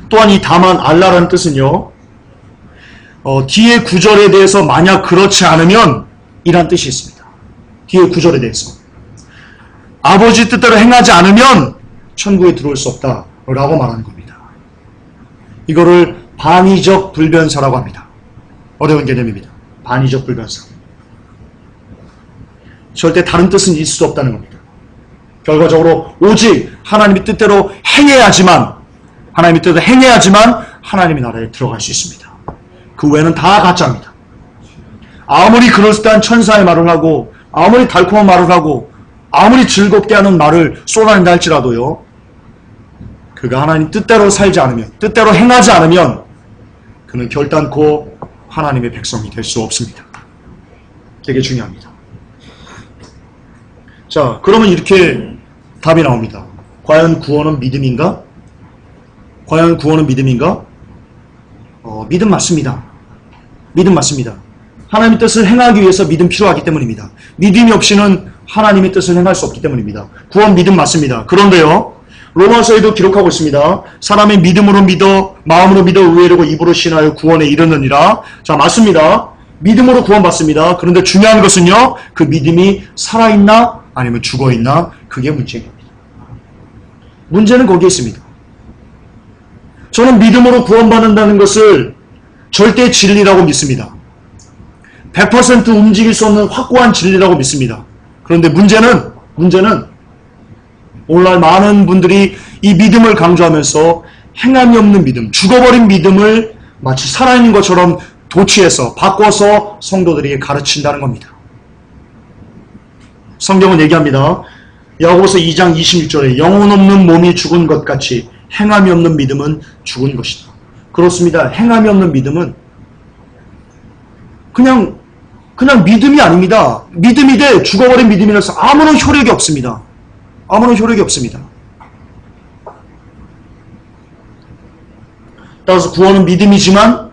또한 이 다만 알라라는 뜻은요. 뒤에 구절에 대해서 만약 그렇지 않으면 이란 뜻이 있습니다. 뒤에 구절에 대해서. 아버지 뜻대로 행하지 않으면 천국에 들어올 수 없다. 라고 말하는 겁니다. 이거를 반의적 불변사라고 합니다. 어려운 개념입니다. 반의적 불변사. 절대 다른 뜻은 있을 수 없다는 겁니다. 결과적으로 오직 하나님의 뜻대로 행해야지만 하나님의 나라에 들어갈 수 있습니다. 그 외에는 다 가짜입니다. 아무리 그럴듯한 천사의 말을 하고 아무리 달콤한 말을 하고 아무리 즐겁게 하는 말을 쏟아낸다 할지라도요. 그가 하나님 뜻대로 살지 않으면, 뜻대로 행하지 않으면 그는 결단코 하나님의 백성이 될 수 없습니다. 되게 중요합니다. 자, 그러면 이렇게 답이 나옵니다. 과연 구원은 믿음인가? 과연 구원은 믿음인가? 믿음 맞습니다. 믿음 맞습니다. 하나님의 뜻을 행하기 위해서 믿음 필요하기 때문입니다. 믿음이 없이는 하나님의 뜻을 행할 수 없기 때문입니다. 구원 믿음 맞습니다. 그런데요. 로마서에도 기록하고 있습니다. 사람의 믿음으로 믿어 마음으로 믿어 의외로 입으로 신하여 구원에 이르느니라. 자, 맞습니다. 믿음으로 구원받습니다. 그런데 중요한 것은요. 그 믿음이 살아있나 아니면 죽어있나 그게 문제입니다. 문제는 거기에 있습니다. 저는 믿음으로 구원받는다는 것을 절대 진리라고 믿습니다. 100% 움직일 수 없는 확고한 진리라고 믿습니다. 그런데 문제는 오늘날 많은 분들이 이 믿음을 강조하면서 행함이 없는 믿음, 죽어버린 믿음을 마치 살아있는 것처럼 도취해서 바꿔서 성도들에게 가르친다는 겁니다. 성경은 얘기합니다. 야고보서 2장 26절에 영혼 없는 몸이 죽은 것 같이 행함이 없는 믿음은 죽은 것이다. 그렇습니다. 행함이 없는 믿음은 그냥 믿음이 아닙니다. 믿음이 돼 죽어버린 믿음이라서 아무런 효력이 없습니다. 아무런 효력이 없습니다. 따라서 구원은 믿음이지만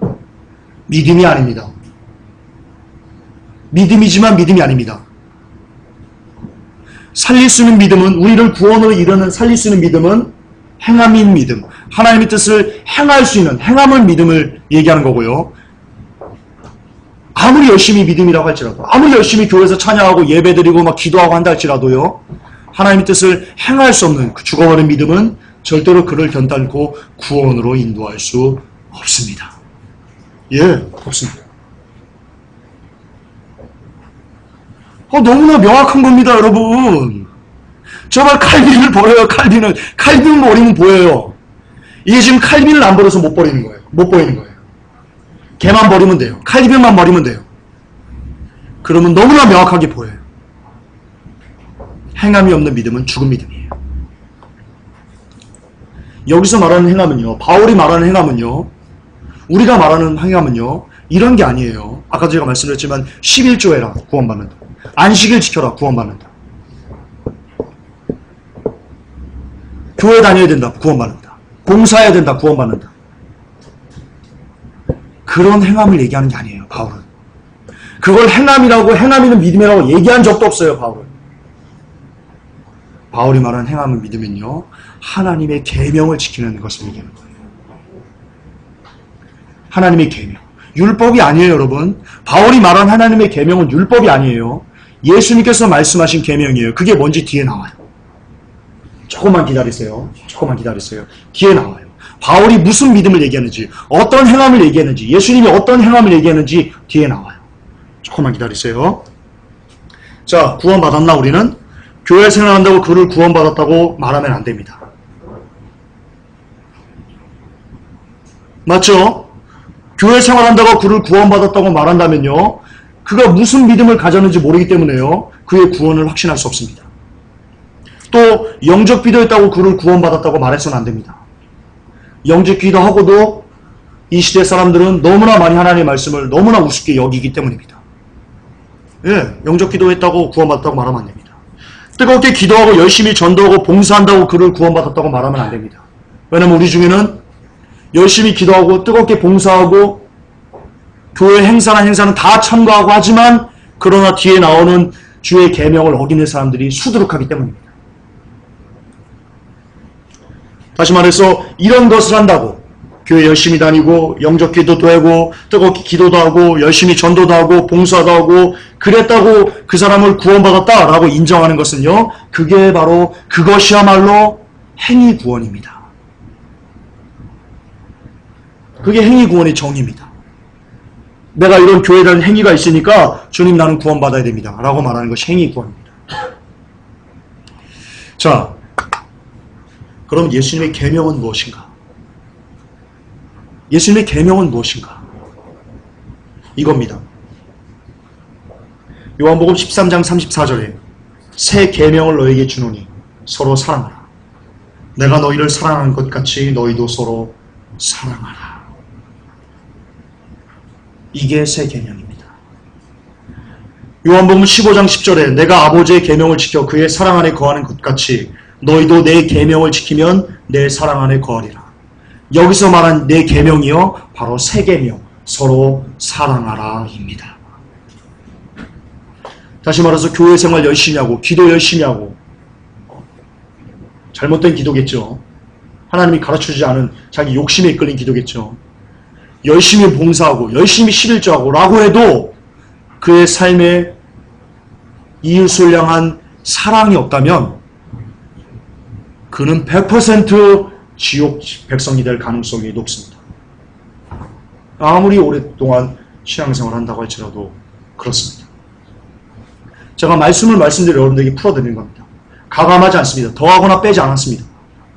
믿음이 아닙니다. 믿음이지만 믿음이 아닙니다. 살릴 수 있는 믿음은 우리를 구원으로 이르는 살릴 수 있는 믿음은 행함인 믿음. 하나님의 뜻을 행할 수 있는 행함을 믿음을 얘기하는 거고요. 아무리 열심히 믿음이라고 할지라도 아무리 열심히 교회에서 찬양하고 예배드리고 막 기도하고 한다 할지라도요. 하나님의 뜻을 행할 수 없는 그 죽어버린 믿음은 절대로 그를 견단코 구원으로 인도할 수 없습니다. 예, 없습니다. 너무나 명확한 겁니다, 여러분. 정말 칼빈을 버려요, 칼빈을. 칼빈 버리면 보여요. 이게 지금 칼빈을 안 버려서 못 버리는 거예요. 못 보이는 거예요. 개만 버리면 돼요. 칼리병만 버리면 돼요. 그러면 너무나 명확하게 보여요. 행함이 없는 믿음은 죽은 믿음이에요. 여기서 말하는 행함은요, 바울이 말하는 행함은요, 우리가 말하는 행함은요, 이런 게 아니에요. 아까 제가 말씀드렸지만 11조 해라 구원받는다. 안식일 지켜라 구원받는다. 교회 다녀야 된다 구원받는다. 봉사해야 된다 구원받는다. 그런 행함을 얘기하는 게 아니에요. 바울은. 그걸 행함이라고, 행함이는 믿음이라고 얘기한 적도 없어요. 바울은. 바울이 말하는 행함은 믿음은요, 하나님의 계명을 지키는 것을 얘기하는 거예요. 하나님의 계명. 율법이 아니에요, 여러분. 바울이 말한 하나님의 계명은 율법이 아니에요. 예수님께서 말씀하신 계명이에요. 그게 뭔지 뒤에 나와요. 조금만 기다리세요. 조금만 기다리세요. 뒤에 나와요. 바울이 무슨 믿음을 얘기하는지, 어떤 행함을 얘기하는지, 예수님이 어떤 행함을 얘기하는지 뒤에 나와요. 조금만 기다리세요. 자, 구원받았나 우리는? 교회 생활한다고 그를 구원받았다고 말하면 안 됩니다. 맞죠? 교회 생활한다고 그를 구원받았다고 말한다면요, 그가 무슨 믿음을 가졌는지 모르기 때문에요, 그의 구원을 확신할 수 없습니다. 또 영적 기도했다고 그를 구원받았다고 말해서는 안 됩니다. 영적 기도하고도 이 시대 사람들은 너무나 많이 하나님의 말씀을 너무나 우습게 여기기 때문입니다. 예, 영적 기도했다고 구원받았다고 말하면 안 됩니다. 뜨겁게 기도하고 열심히 전도하고 봉사한다고 그를 구원받았다고 말하면 안 됩니다. 왜냐면 우리 중에는 열심히 기도하고 뜨겁게 봉사하고 교회 행사는 다 참가하고 하지만 그러나 뒤에 나오는 주의 계명을 어기는 사람들이 수두룩하기 때문입니다. 다시 말해서 이런 것을 한다고 교회 열심히 다니고 영적 기도도 하고 뜨겁게 기도도 하고 열심히 전도도 하고 봉사도 하고 그랬다고 그 사람을 구원받았다라고 인정하는 것은요, 그게 바로 그것이야말로 행위 구원입니다. 그게 행위 구원의 정의입니다. 내가 이런 교회에 대한 행위가 있으니까 주님 나는 구원받아야 됩니다 라고 말하는 것이 행위 구원입니다. 자, 그럼 예수님의 계명은 무엇인가? 예수님의 계명은 무엇인가? 이겁니다. 요한복음 13장 34절에 새 계명을 너에게 주노니 서로 사랑하라. 내가 너희를 사랑하는 것 같이 너희도 서로 사랑하라. 이게 새 계명입니다. 요한복음 15장 10절에 내가 아버지의 계명을 지켜 그의 사랑 안에 거하는 것 같이 너희도 내 계명을 지키면 내 사랑 안에 거하리라. 여기서 말한 내 계명이요, 바로 새 계명, 서로 사랑하라입니다. 다시 말해서 교회 생활 열심히 하고 기도 열심히 하고, 잘못된 기도겠죠. 하나님이 가르쳐주지 않은 자기 욕심에 이끌린 기도겠죠. 열심히 봉사하고 열심히 11조하고 라고 해도 그의 삶에 이웃을 향한 사랑이 없다면 그는 100% 지옥 백성이 될 가능성이 높습니다. 아무리 오랫동안 신앙생활을 한다고 할지라도 그렇습니다. 제가 말씀드려 여러분들에게 풀어드리는 겁니다. 가감하지 않습니다. 더하거나 빼지 않았습니다.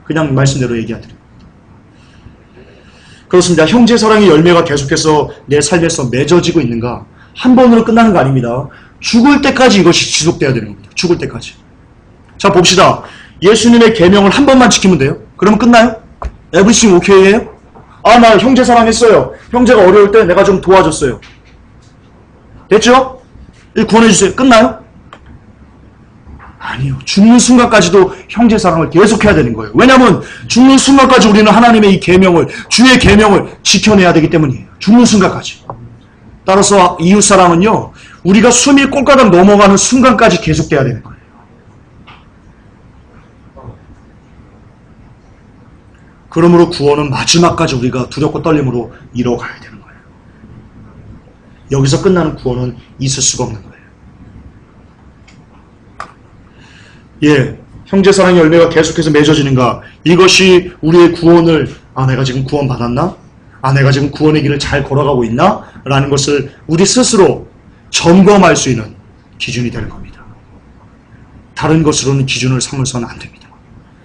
그냥 말씀대로 얘기해드립니다. 그렇습니다. 형제 사랑의 열매가 계속해서 내 삶에서 맺어지고 있는가? 한 번으로 끝나는 거 아닙니다. 죽을 때까지 이것이 지속돼야 되는 겁니다. 죽을 때까지. 자, 봅시다. 예수님의 계명을 한 번만 지키면 돼요? 그러면 끝나요? Everything okay예요? 아, 나 형제 사랑했어요. 형제가 어려울 때 내가 좀 도와줬어요. 됐죠? 구원해주세요. 끝나요? 아니요. 죽는 순간까지도 형제 사랑을 계속해야 되는 거예요. 왜냐하면 죽는 순간까지 우리는 하나님의 이 계명을, 주의 계명을 지켜내야 되기 때문이에요. 죽는 순간까지. 따라서 이웃 사랑은요, 우리가 숨이 꼴가닥 넘어가는 순간까지 계속돼야 되는 거예요. 그러므로 구원은 마지막까지 우리가 두렵고 떨림으로 이뤄가야 되는 거예요. 여기서 끝나는 구원은 있을 수가 없는 거예요. 예, 형제사랑의 열매가 계속해서 맺어지는가? 이것이 우리의 구원을, 내가 지금 구원받았나? 내가 지금 구원의 길을 잘 걸어가고 있나? 라는 것을 우리 스스로 점검할 수 있는 기준이 되는 겁니다. 다른 것으로는 기준을 삼을서는 안 됩니다.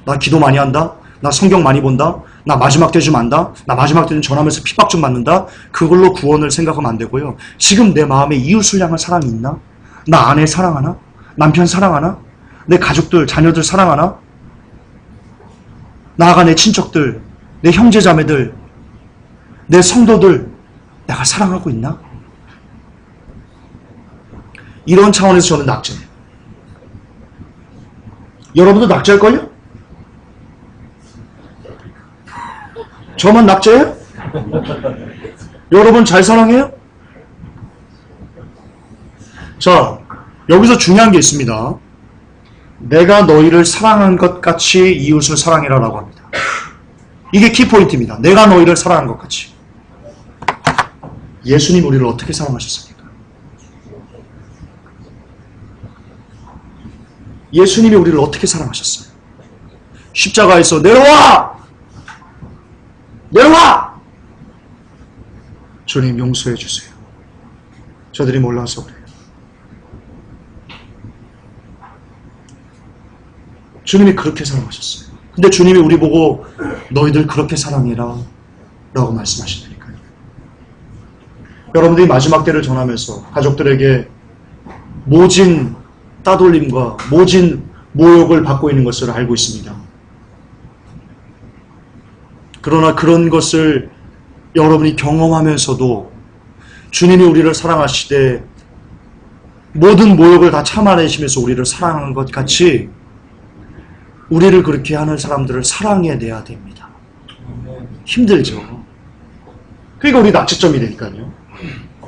나 기도 많이 한다? 나 성경 많이 본다? 나 마지막 때 좀 안다? 나 마지막 때는 전하면서 핍박 좀 받는다? 그걸로 구원을 생각하면 안 되고요. 지금 내 마음에 이웃을 향한 사랑이 있나? 나 아내 사랑하나? 남편 사랑하나? 내 가족들, 자녀들 사랑하나? 나아가 내 친척들, 내 형제자매들, 내 성도들 내가 사랑하고 있나? 이런 차원에서 저는 낙제해요. 여러분도 낙제할걸요? 저만 낙제해요? 여러분 잘 사랑해요? 자, 여기서 중요한 게 있습니다. 내가 너희를 사랑한 것 같이 이웃을 사랑해라 라고 합니다. 이게 키포인트입니다. 내가 너희를 사랑한 것 같이. 예수님 우리를 어떻게 사랑하셨습니까? 예수님이 우리를 어떻게 사랑하셨어요? 십자가에서 내려와! 내려와! 주님 용서해 주세요. 저들이 몰라서 그래요. 주님이 그렇게 사랑하셨어요. 근데 주님이 우리 보고 너희들 그렇게 사랑해라 라고 말씀하시다니까요. 여러분들이 마지막 때를 전하면서 가족들에게 모진 따돌림과 모진 모욕을 받고 있는 것을 알고 있습니다. 그러나 그런 것을 여러분이 경험하면서도 주님이 우리를 사랑하시되 모든 모욕을 다 참아내시면서 우리를 사랑하는 것 같이 우리를 그렇게 하는 사람들을 사랑해내야 됩니다. 힘들죠. 그러니까 우리 낙제점이 되니까요.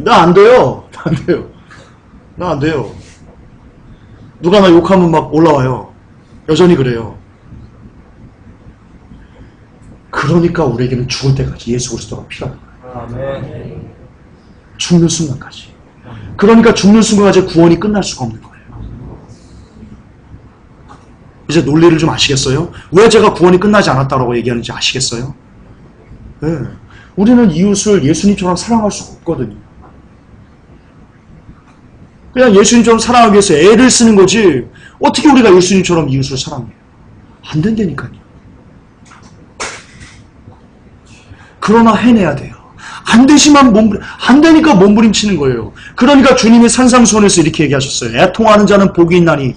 나 안 돼요. 안 돼요. 나 안 돼요. 누가 나 욕하면 막 올라와요. 여전히 그래요. 그러니까 우리에게는 죽을 때까지 예수 그리스도가 필요한 거예요. 죽는 순간까지. 그러니까 죽는 순간까지 구원이 끝날 수가 없는 거예요. 이제 논리를 좀 아시겠어요? 왜 제가 구원이 끝나지 않았다고 얘기하는지 아시겠어요? 네. 우리는 이웃을 예수님처럼 사랑할 수가 없거든요. 그냥 예수님처럼 사랑하기 위해서 애를 쓰는 거지 어떻게 우리가 예수님처럼 이웃을 사랑해요? 안 된다니까요. 그러나 해내야 돼요. 안 되니까 몸부림치는 거예요. 그러니까 주님이 산상수훈에서 이렇게 얘기하셨어요. 애통하는 자는 복이 있나니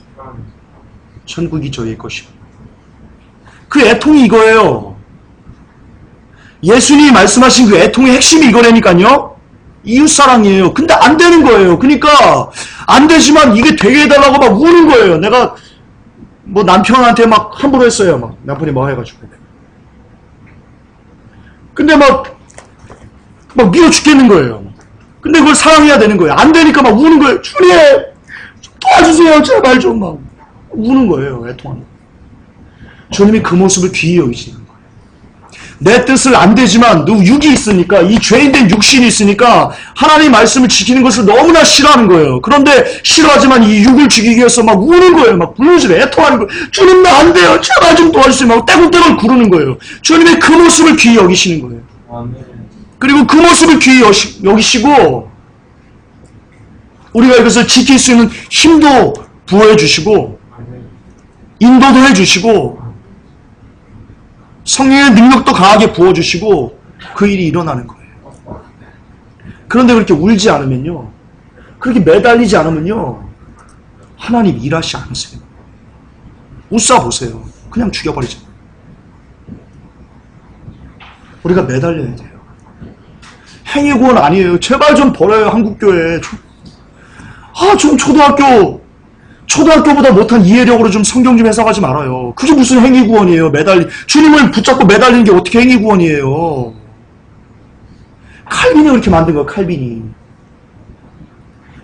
천국이 저의 것이고. 그 애통이 이거예요. 예수님이 말씀하신 그 애통의 핵심이 이거라니까요. 이웃사랑이에요. 근데 안 되는 거예요. 그러니까 안 되지만 이게 되게 해달라고 막 우는 거예요. 내가 뭐 남편한테 막 함부로 했어요. 막 남편이 뭐 해가지고. 근데 막 미워 죽겠는 거예요. 근데 그걸 사랑해야 되는 거예요. 안 되니까 막 우는 거예요. 주님 좀 도와주세요. 제발 좀 막 우는 거예요. 애통하는. 주님이 그 모습을 귀히 여기시는 거예요. 내 뜻을 안 되지만 육이 있으니까 이 죄인된 육신이 있으니까 하나님 말씀을 지키는 것을 너무나 싫어하는 거예요. 그런데 싫어하지만 이 육을 죽이기 위해서 막 우는 거예요. 막 불러주래 애통하는 거예요. 주님 나 안 돼요. 제발 좀 도와주세요. 막 떼굴떼굴 구르는 거예요. 주님이 그 모습을 귀히 여기시는 거예요. 아멘. 그리고 그 모습을 귀히 여기시고 우리가 이것을 지킬 수 있는 힘도 부어해 주시고 인도도 해주시고 성령의 능력도 강하게 부어주시고 그 일이 일어나는 거예요. 그런데 그렇게 울지 않으면요, 그렇게 매달리지 않으면요, 하나님 일하시지 않으세요. 웃사 보세요. 그냥 죽여버리죠. 우리가 매달려야 돼요. 행위구원 아니에요. 제발 좀 버려요. 한국교회. 좀 초등학교보다 못한 이해력으로 좀 성경 좀 해석하지 말아요. 그게 무슨 행위구원이에요. 주님을 붙잡고 매달리는 게 어떻게 행위구원이에요. 칼빈이 그렇게 만든 거예요. 칼빈이.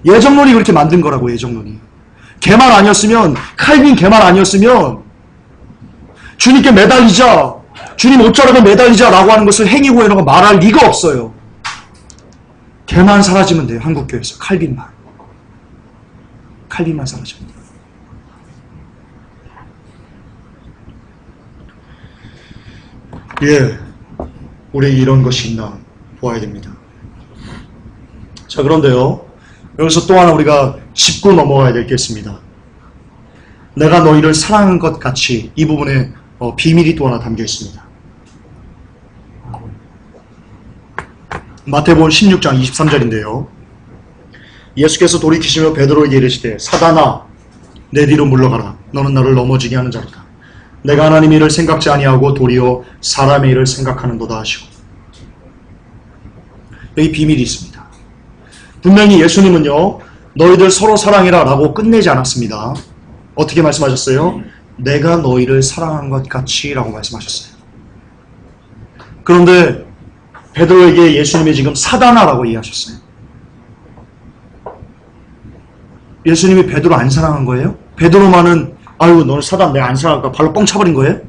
예정론이 그렇게 만든 거라고. 예정론이. 칼빈 걔만 아니었으면 주님께 매달리자, 주님 옷자락에 매달리자 라고 하는 것을 행위구원이라고 말할 리가 없어요. 걔만 사라지면 돼요. 한국교회에서. 칼빈만 사라지면 돼요. 예, 우리 이런 것이 있나 보아야 됩니다. 자, 그런데요, 여기서 또 하나 우리가 짚고 넘어가야 될 게 있습니다. 내가 너희를 사랑한 것 같이, 이 부분에 비밀이 또 하나 담겨 있습니다. 마태복음 16장 23절인데요. 예수께서 돌이키시며 베드로에게 이르시되 사단아 내 뒤로 물러가라. 너는 나를 넘어지게 하는 자로다. 내가 하나님의 일을 생각지 아니하고 도리어 사람의 일을 생각하는도다 하시고. 여기 비밀이 있습니다. 분명히 예수님은요, 너희들 서로 사랑해라 라고 끝내지 않았습니다. 어떻게 말씀하셨어요? 내가 너희를 사랑한 것 같이 라고 말씀하셨어요. 그런데 베드로에게 예수님이 지금 사단아 라고 이해하셨어요. 예수님이 베드로 안 사랑한 거예요? 베드로만은 아유 너는 사단 내가 안 사랑할까 발로 뻥 차버린 거예요?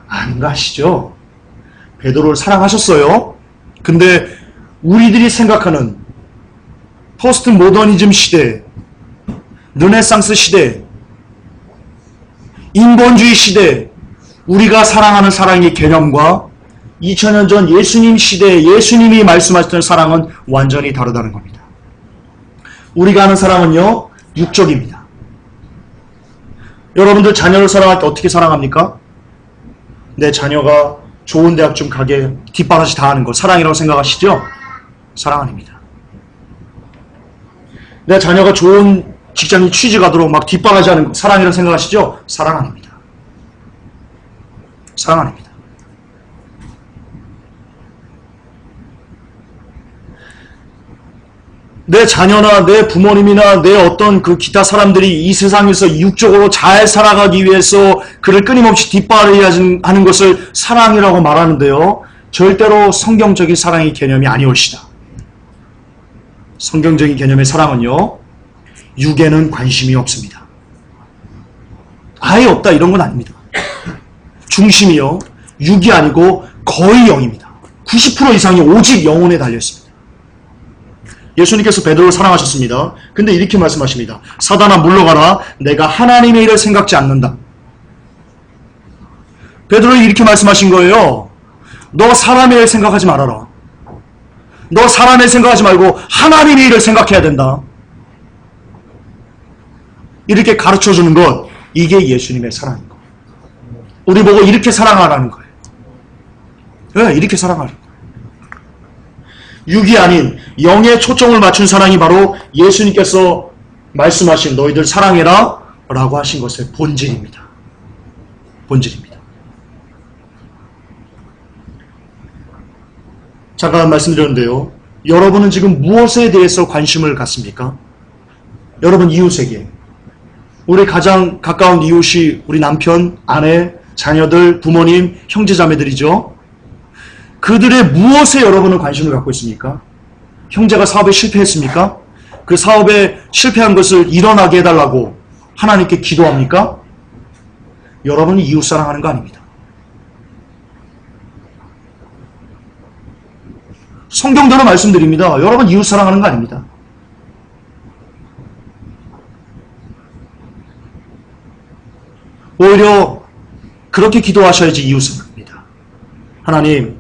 안 가시죠. 베드로를 사랑하셨어요. 근데 우리들이 생각하는 포스트 모더니즘 시대, 르네상스 시대, 인본주의 시대, 우리가 사랑하는 사랑의 개념과 2000년 전 예수님 시대에 예수님이 말씀하셨던 사랑은 완전히 다르다는 겁니다. 우리가 하는 사랑은요, 육적입니다. 여러분들 자녀를 사랑할 때 어떻게 사랑합니까? 내 자녀가 좋은 대학 좀 가게 뒷바라지 다 하는 거 사랑이라고 생각하시죠? 사랑 아닙니다. 내 자녀가 좋은 직장에 취직하도록 막 뒷바라지 하는 거 사랑이라고 생각하시죠? 사랑 아닙니다. 사랑 아닙니다. 내 자녀나 내 부모님이나 내 어떤 그 기타 사람들이 이 세상에서 육적으로 잘 살아가기 위해서 그를 끊임없이 뒷바라지 하는 것을 사랑이라고 말하는데요. 절대로 성경적인 사랑의 개념이 아니올시다. 성경적인 개념의 사랑은요, 육에는 관심이 없습니다. 아예 없다 이런 건 아닙니다. 중심이요, 육이 아니고 거의 영입니다. 90% 이상이 오직 영혼에 달려있습니다. 예수님께서 베드로를 사랑하셨습니다. 근데 이렇게 말씀하십니다. 사단아 물러가라. 내가 하나님의 일을 생각지 않는다. 베드로에게 이렇게 말씀하신 거예요. 너 사람의 일 생각하지 말아라. 너 사람의 일 생각하지 말고 하나님의 일을 생각해야 된다. 이렇게 가르쳐주는 것, 이게 예수님의 사랑인 거예요. 우리 보고 이렇게 사랑하라는 거예요. 네, 이렇게 사랑하라는 거예요. 육이 아닌 영에 초점을 맞춘 사랑이 바로 예수님께서 말씀하신 너희들 사랑해라 라고 하신 것의 본질입니다. 본질입니다. 잠깐 말씀드렸는데요. 여러분은 지금 무엇에 대해서 관심을 갖습니까? 여러분 이웃에게. 우리 가장 가까운 이웃이 우리 남편, 아내, 자녀들, 부모님, 형제자매들이죠. 그들의 무엇에 여러분은 관심을 갖고 있습니까? 형제가 사업에 실패했습니까? 그 사업에 실패한 것을 일어나게 해달라고 하나님께 기도합니까? 여러분이 이웃 사랑하는 거 아닙니다. 성경대로 말씀드립니다. 여러분 이웃 사랑하는 거 아닙니다. 오히려 그렇게 기도하셔야지 이웃 사랑합니다. 하나님,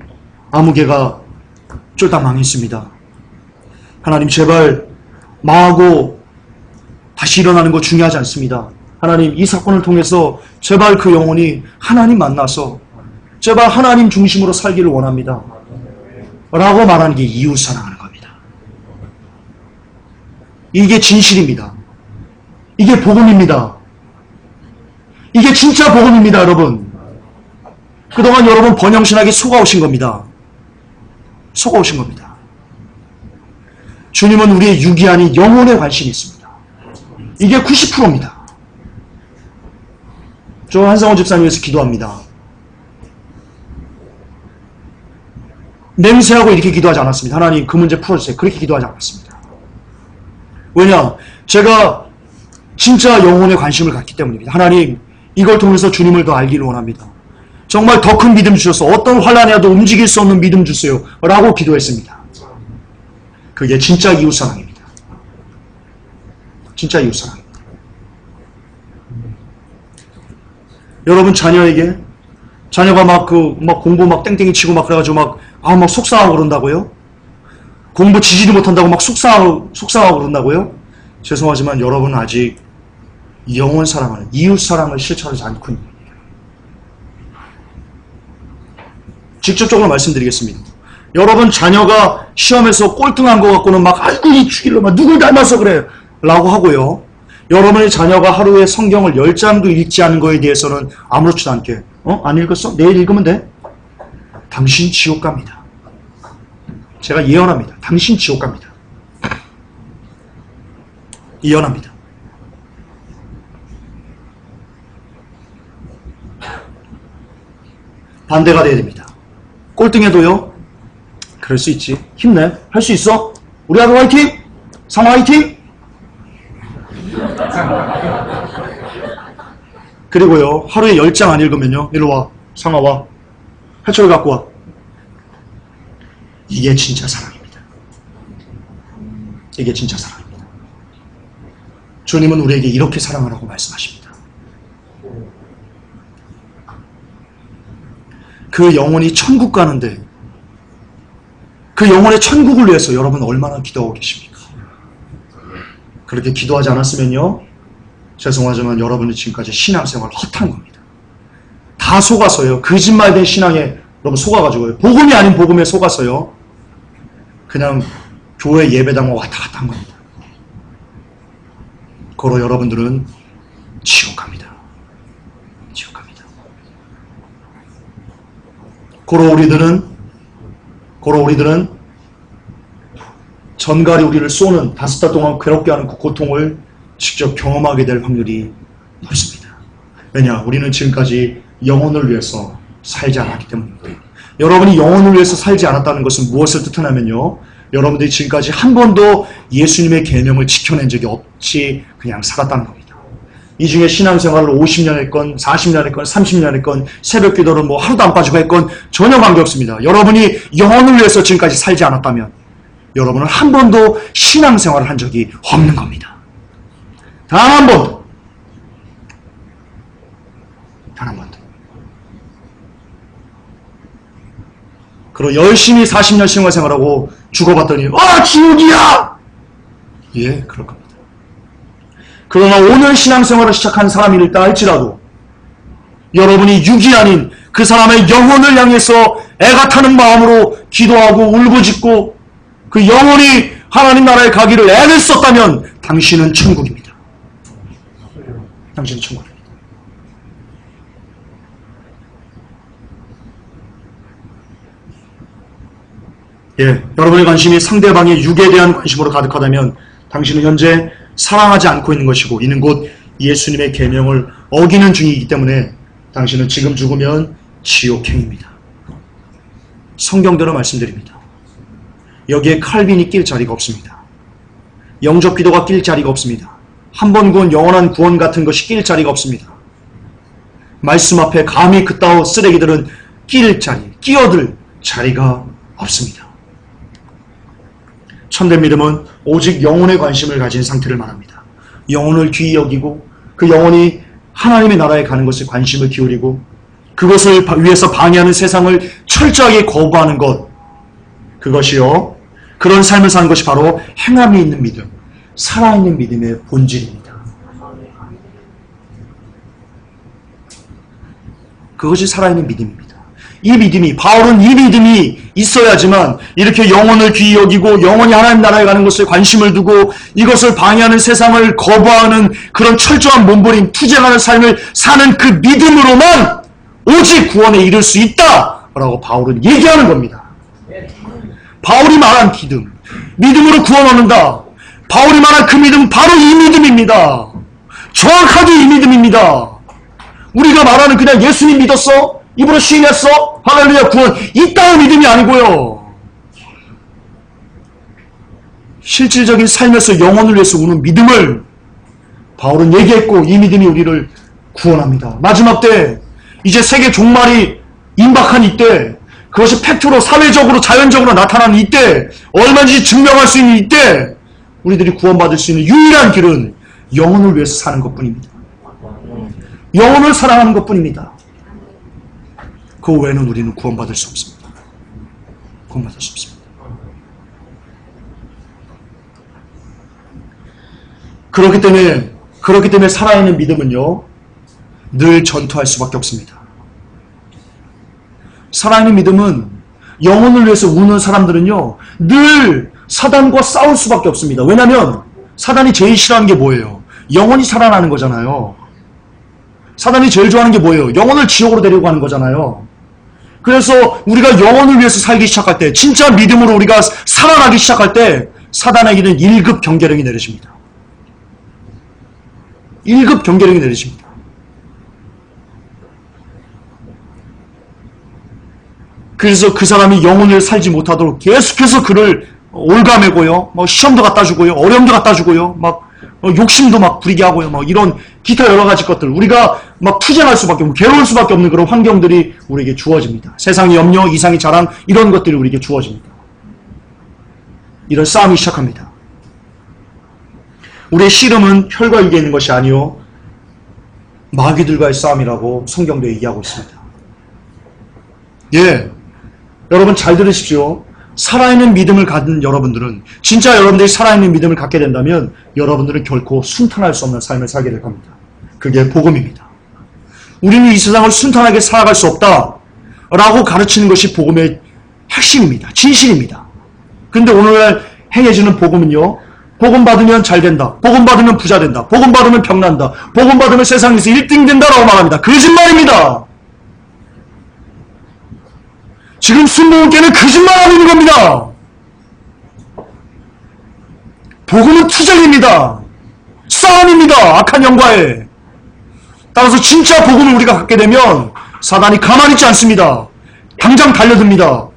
아무개가 쫄딱 망했습니다. 하나님 제발 망하고 다시 일어나는 거 중요하지 않습니다. 하나님 이 사건을 통해서 제발 그 영혼이 하나님 만나서 제발 하나님 중심으로 살기를 원합니다. 라고 말하는 게 이웃 사랑하는 겁니다. 이게 진실입니다. 이게 복음입니다. 이게 진짜 복음입니다, 여러분. 그동안 여러분 번영신학에 속아오신 겁니다. 속아오신 겁니다. 주님은 우리의 육이 아닌 영혼에 관심이 있습니다. 이게 90%입니다. 저 한상호 집사님 위해서 기도합니다. 냄새하고 이렇게 기도하지 않았습니다. 하나님 그 문제 풀어주세요. 그렇게 기도하지 않았습니다. 왜냐? 제가 진짜 영혼에 관심을 갖기 때문입니다. 하나님 이걸 통해서 주님을 더 알기를 원합니다. 정말 더 큰 믿음 주셔서 어떤 환난에 와도 움직일 수 없는 믿음 주세요. 라고 기도했습니다. 그게 진짜 이웃사랑입니다. 진짜 이웃사랑입니다. 여러분 자녀에게 자녀가 막 공부 막 땡땡이 치고 막 그래가지고 막 속상하고 그런다고요? 공부 지지도 못한다고 막 속상하고 그런다고요? 죄송하지만 여러분은 아직 영혼 사랑하는 이웃 사랑을 실천하지 않고 있는 거예요. 직접적으로 말씀드리겠습니다. 여러분 자녀가 시험에서 꼴등한 것 갖고는 막 아이고 이 죽일러 막 누굴 닮아서 그래 라고 하고요. 여러분의 자녀가 하루에 성경을 10장도 읽지 않은 거에 대해서는 아무렇지도 않게 안 읽었어? 내일 읽으면 돼? 당신 지옥 갑니다. 제가 예언합니다. 당신 지옥 갑니다. 예언합니다. 반대가 돼야 됩니다. 꼴등해도요. 그럴 수 있지. 힘내. 할 수 있어. 우리 아들 화이팅! 상화 화이팅! 그리고요. 하루에 10장 안 읽으면요. 일로 와. 상화 와. 해초를 갖고 와. 이게 진짜 사랑입니다. 이게 진짜 사랑입니다. 주님은 우리에게 이렇게 사랑하라고 말씀하십니다. 그 영혼이 천국 가는데 그 영혼의 천국을 위해서 여러분 얼마나 기도하고 계십니까? 그렇게 기도하지 않았으면요. 죄송하지만 여러분이 지금까지 신앙생활 헛한 겁니다. 다 속아서요. 거짓말된 신앙에 여러분 속아가지고요. 복음이 아닌 복음에 속아서요. 그냥 교회 예배당 왔다 갔다 한 겁니다. 고로 여러분들은 지옥 갑니다. 지옥 갑니다. 고로 우리들은 전갈이 우리를 쏘는 5달 동안 괴롭게 하는 그 고통을 직접 경험하게 될 확률이 높습니다. 왜냐? 우리는 지금까지 영혼을 위해서 살지 않았기 때문입니다. 여러분이 영혼을 위해서 살지 않았다는 것은 무엇을 뜻하냐면요. 여러분들이 지금까지 한 번도 예수님의 계명을 지켜낸 적이 없이 그냥 살았다는 겁니다. 이 중에 신앙생활을 50년 했건 40년 했건 30년 했건 새벽 기도를 뭐 하루도 안 빠지고 했건 전혀 관계없습니다. 여러분이 영혼을 위해서 지금까지 살지 않았다면 여러분은 한 번도 신앙생활을 한 적이 없는 겁니다. 단 한 번도. 단 한 번도. 그리고 열심히 40년 신앙생활하고 죽어봤더니 지옥이야! 예, 그럴 겁니다. 그러나 오늘 신앙생활을 시작한 사람이 있다 할지라도 여러분이 육이 아닌 그 사람의 영혼을 향해서 애가 타는 마음으로 기도하고 울부짖고 그 영혼이 하나님 나라에 가기를 애를 썼다면 당신은 천국입니다. 당신은 천국입니다. 예, 여러분의 관심이 상대방의 육에 대한 관심으로 가득하다면 당신은 현재 사랑하지 않고 있는 것이고 이는 곧 예수님의 계명을 어기는 중이기 때문에 당신은 지금 죽으면 지옥행입니다. 성경대로 말씀드립니다. 여기에 칼빈이 낄 자리가 없습니다. 영접 기도가 낄 자리가 없습니다. 한 번 구원, 영원한 구원 같은 것이 낄 자리가 없습니다. 말씀 앞에 감히 그따위 쓰레기들은 낄 자리, 끼어들 자리가 없습니다. 참된 믿음은 오직 영혼의 관심을 가진 상태를 말합니다. 영혼을 귀히 여기고 그 영혼이 하나님의 나라에 가는 것에 관심을 기울이고 그것을 위해서 방해하는 세상을 철저하게 거부하는 것, 그것이요, 그런 삶을 사는 것이 바로 행함이 있는 믿음, 살아있는 믿음의 본질입니다. 그것이 살아있는 믿음입니다. 이 믿음이, 바울은 이 믿음이 있어야지만 이렇게 영혼을 귀히 여기고 영혼이 하나님 나라에 가는 것에 관심을 두고 이것을 방해하는 세상을 거부하는 그런 철저한 몸부림, 투쟁하는 삶을 사는 그 믿음으로만 오직 구원에 이를 수 있다라고 바울은 얘기하는 겁니다. 바울이 말한 믿음으로 구원 얻는다. 바울이 말한 그 믿음은 바로 이 믿음입니다. 정확하게 이 믿음입니다. 우리가 말하는 그냥 예수님 믿었어? 입으로 시인했어? 할렐루야 구원, 이따위 믿음이 아니고요. 실질적인 삶에서 영혼을 위해서 우는 믿음을 바울은 얘기했고 이 믿음이 우리를 구원합니다. 마지막 때 이제 세계 종말이 임박한 이때, 그것이 팩트로 사회적으로 자연적으로 나타나는 이때, 얼마든지 증명할 수 있는 이때 우리들이 구원받을 수 있는 유일한 길은 영혼을 위해서 사는 것뿐입니다. 영혼을 사랑하는 것뿐입니다. 그 외에는 우리는 구원받을 수 없습니다. 구원받을 수 없습니다. 그렇기 때문에 살아있는 믿음은요, 늘 전투할 수밖에 없습니다. 살아있는 믿음은 영혼을 위해서 우는 사람들은요, 늘 사단과 싸울 수밖에 없습니다. 왜냐하면 사단이 제일 싫어하는 게 뭐예요? 영혼이 살아나는 거잖아요. 사단이 제일 좋아하는 게 뭐예요? 영혼을 지옥으로 데리고 가는 거잖아요. 그래서 우리가 영혼을 위해서 살기 시작할 때, 진짜 믿음으로 우리가 살아나기 시작할 때 사단에게는 1급 경계령이 내려집니다. 1급 경계령이 내려집니다. 그래서 그 사람이 영혼을 살지 못하도록 계속해서 그를 올가매고요, 시험도 갖다 주고요, 어려움도 갖다 주고요, 욕심도 부리게 하고요, 이런 기타 여러 가지 것들, 우리가 투쟁할 수밖에 없는, 괴로울 수밖에 없는 그런 환경들이 우리에게 주어집니다. 세상의 염려, 이상의 자랑, 이런 것들이 우리에게 주어집니다. 이런 싸움이 시작합니다. 우리의 씨름은 혈과 육에 있는 것이 아니요 마귀들과의 싸움이라고 성경도 얘기하고 있습니다. 예, 여러분 잘 들으십시오. 살아있는 믿음을 가진 여러분들은, 진짜 여러분들이 살아있는 믿음을 갖게 된다면 여러분들은 결코 순탄할 수 없는 삶을 살게 될 겁니다. 그게 복음입니다. 우리는 이 세상을 순탄하게 살아갈 수 없다 라고 가르치는 것이 복음의 핵심입니다. 진실입니다. 근데 오늘날 행해지는 복음은요, 복음 받으면 잘 된다, 복음 받으면 부자 된다, 복음 받으면 병난다, 복음 받으면 세상에서 1등 된다라고 말합니다. 거짓말입니다. 지금 순복음교회는 거짓말하고 있는 겁니다. 복음은 투쟁입니다. 싸움입니다. 악한 영과에. 따라서 진짜 복음을 우리가 갖게 되면 사단이 가만히 있지 않습니다. 당장 달려듭니다.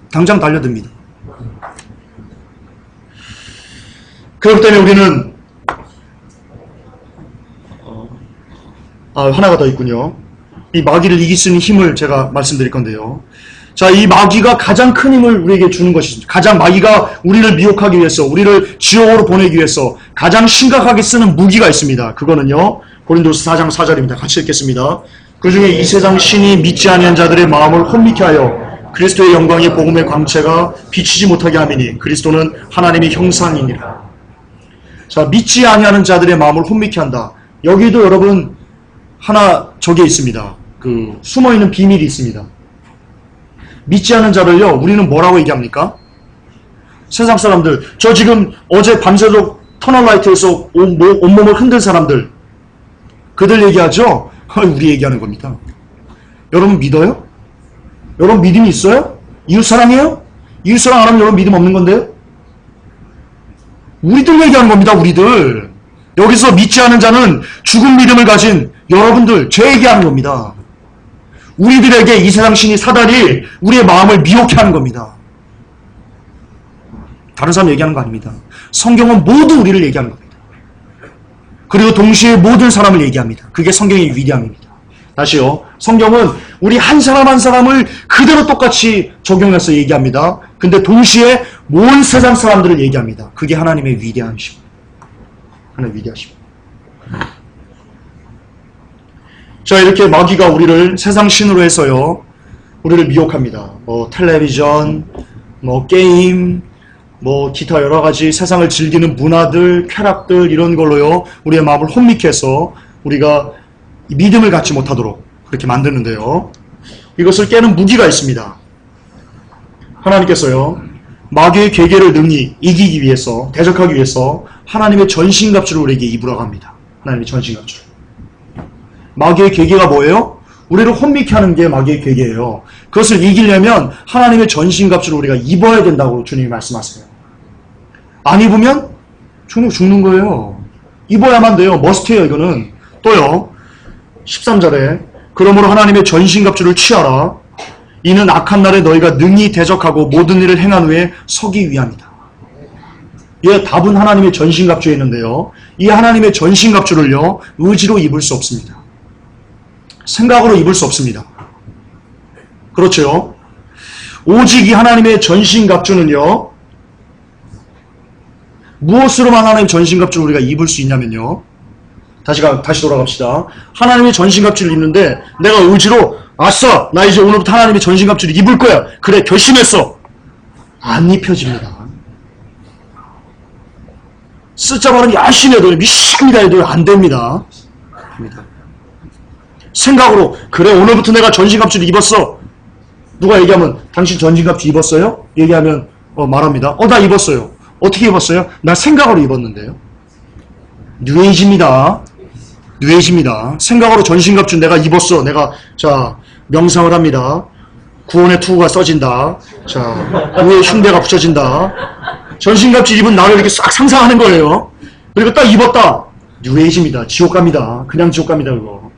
당장 달려듭니다. 그렇기 때문에 우리는 하나가 더 있군요. 이 마귀를 이길 수 있는 힘을 제가 말씀드릴 건데요. 자, 이 마귀가 가장 큰 힘을 우리에게 주는 것이죠. 가장 마귀가 우리를 미혹하기 위해서, 우리를 지옥으로 보내기 위해서 가장 심각하게 쓰는 무기가 있습니다. 그거는요, 고린도서 4장 4절입니다. 같이 읽겠습니다. 그 중에 이 세상 신이 믿지 아니한 자들의 마음을 혼미케 하여 그리스도의 영광이 복음의 광채가 비치지 못하게 함이니 그리스도는 하나님의 형상이니라. 자, 믿지 아니하는 자들의 마음을 혼미케 한다. 여기도 여러분 하나 저게 있습니다. 그 숨어있는 비밀이 있습니다. 믿지 않는 자를요, 우리는 뭐라고 얘기합니까? 세상 사람들, 저 지금 어제 밤새도록 터널라이트에서 온몸을 흔든 사람들, 그들 얘기하죠? 우리 얘기하는 겁니다. 여러분 믿어요? 여러분 믿음이 있어요? 이웃사랑해요? 이웃사랑 안 하면 여러분 믿음 없는 건데요? 우리들 얘기하는 겁니다. 우리들. 여기서 믿지 않은 자는 죽은 믿음을 가진 여러분들, 제 얘기하는 겁니다. 우리들에게 이 세상 신이 사단이 우리의 마음을 미혹해 하는 겁니다. 다른 사람 얘기하는 거 아닙니다. 성경은 모두 우리를 얘기하는 겁니다. 그리고 동시에 모든 사람을 얘기합니다. 그게 성경의 위대함입니다. 다시요. 성경은 우리 한 사람 한 사람을 그대로 똑같이 적용해서 얘기합니다. 근데 동시에 온 세상 사람들을 얘기합니다. 그게 하나님의 위대함이십니다. 하나님의 위대하십니다. 자, 이렇게 마귀가 우리를 세상 신으로 해서요, 우리를 미혹합니다. 텔레비전, 게임, 기타 여러 가지 세상을 즐기는 문화들, 쾌락들, 이런 걸로요, 우리의 마음을 혼미케 해서 우리가 믿음을 갖지 못하도록 그렇게 만드는데요. 이것을 깨는 무기가 있습니다. 하나님께서요, 마귀의 계계를 능히 이기기 위해서, 대적하기 위해서 하나님의 전신갑주를 우리에게 입으라고 합니다. 하나님의 전신갑주. 마귀의 계계가 뭐예요? 우리를 혼미케 하는 게 마귀의 계계예요. 그것을 이기려면 하나님의 전신갑주를 우리가 입어야 된다고 주님이 말씀하세요. 안 입으면 죽는 거예요. 입어야만 돼요. 머스트예요, 이거는. 또요, 13절에 그러므로 하나님의 전신갑주를 취하라. 이는 악한 날에 너희가 능히 대적하고 모든 일을 행한 후에 서기 위함이다. 예, 답은 하나님의 전신갑주에 있는데요. 이 하나님의 전신갑주를요, 의지로 입을 수 없습니다. 생각으로 입을 수 없습니다. 그렇죠? 오직 이 하나님의 전신갑주는요, 무엇으로만 하나님의 전신갑주를 우리가 입을 수 있냐면요, 다시 돌아갑시다. 하나님의 전신갑주를 입는데 내가 의지로 아싸, 나 이제 오늘부터 하나님의 전신갑주를 입을 거야, 그래 결심했어, 안 입혀집니다. 쓰자 말은 열심히 해도 미십니다 해도 안 됩니다. 생각으로 그래 오늘부터 내가 전신갑주를 입었어. 누가 얘기하면 당신 전신갑주 입었어요? 얘기하면 말합니다. 나 입었어요. 어떻게 입었어요? 나 생각으로 입었는데요. 뉴에이지입니다. 뉴에이지입니다. 생각으로 전신갑주 내가 입었어. 내가 자 명상을 합니다. 구원의 투구가 써진다. 자 의의 흉배가 붙여진다. 전신갑주 입은 나를 이렇게 싹 상상하는 거예요. 그리고 딱 입었다. 뉴에이지입니다. 지옥 갑니다. 그냥 지옥 갑니다. 그거.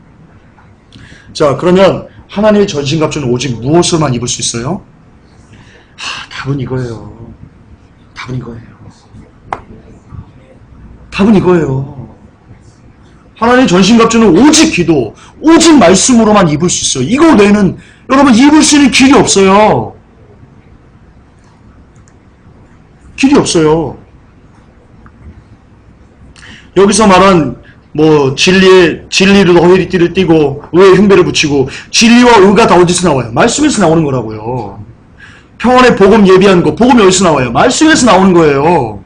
자 그러면 하나님의 전신갑주는 오직 무엇으로만 입을 수 있어요? 답은 이거예요. 답은 이거예요. 답은 이거예요. 하나님의 전신갑주는 오직 기도, 오직 말씀으로만 입을 수 있어요. 이거 외에는 여러분 입을 수 있는 길이 없어요. 길이 없어요. 여기서 말한 진리로 허리띠를 띠고 의의 흉배를 붙이고 진리와 의가 다 어디서 나와요? 말씀에서 나오는 거라고요. 평안의 복음 예비한 거 복음이 어디서 나와요? 말씀에서 나오는 거예요.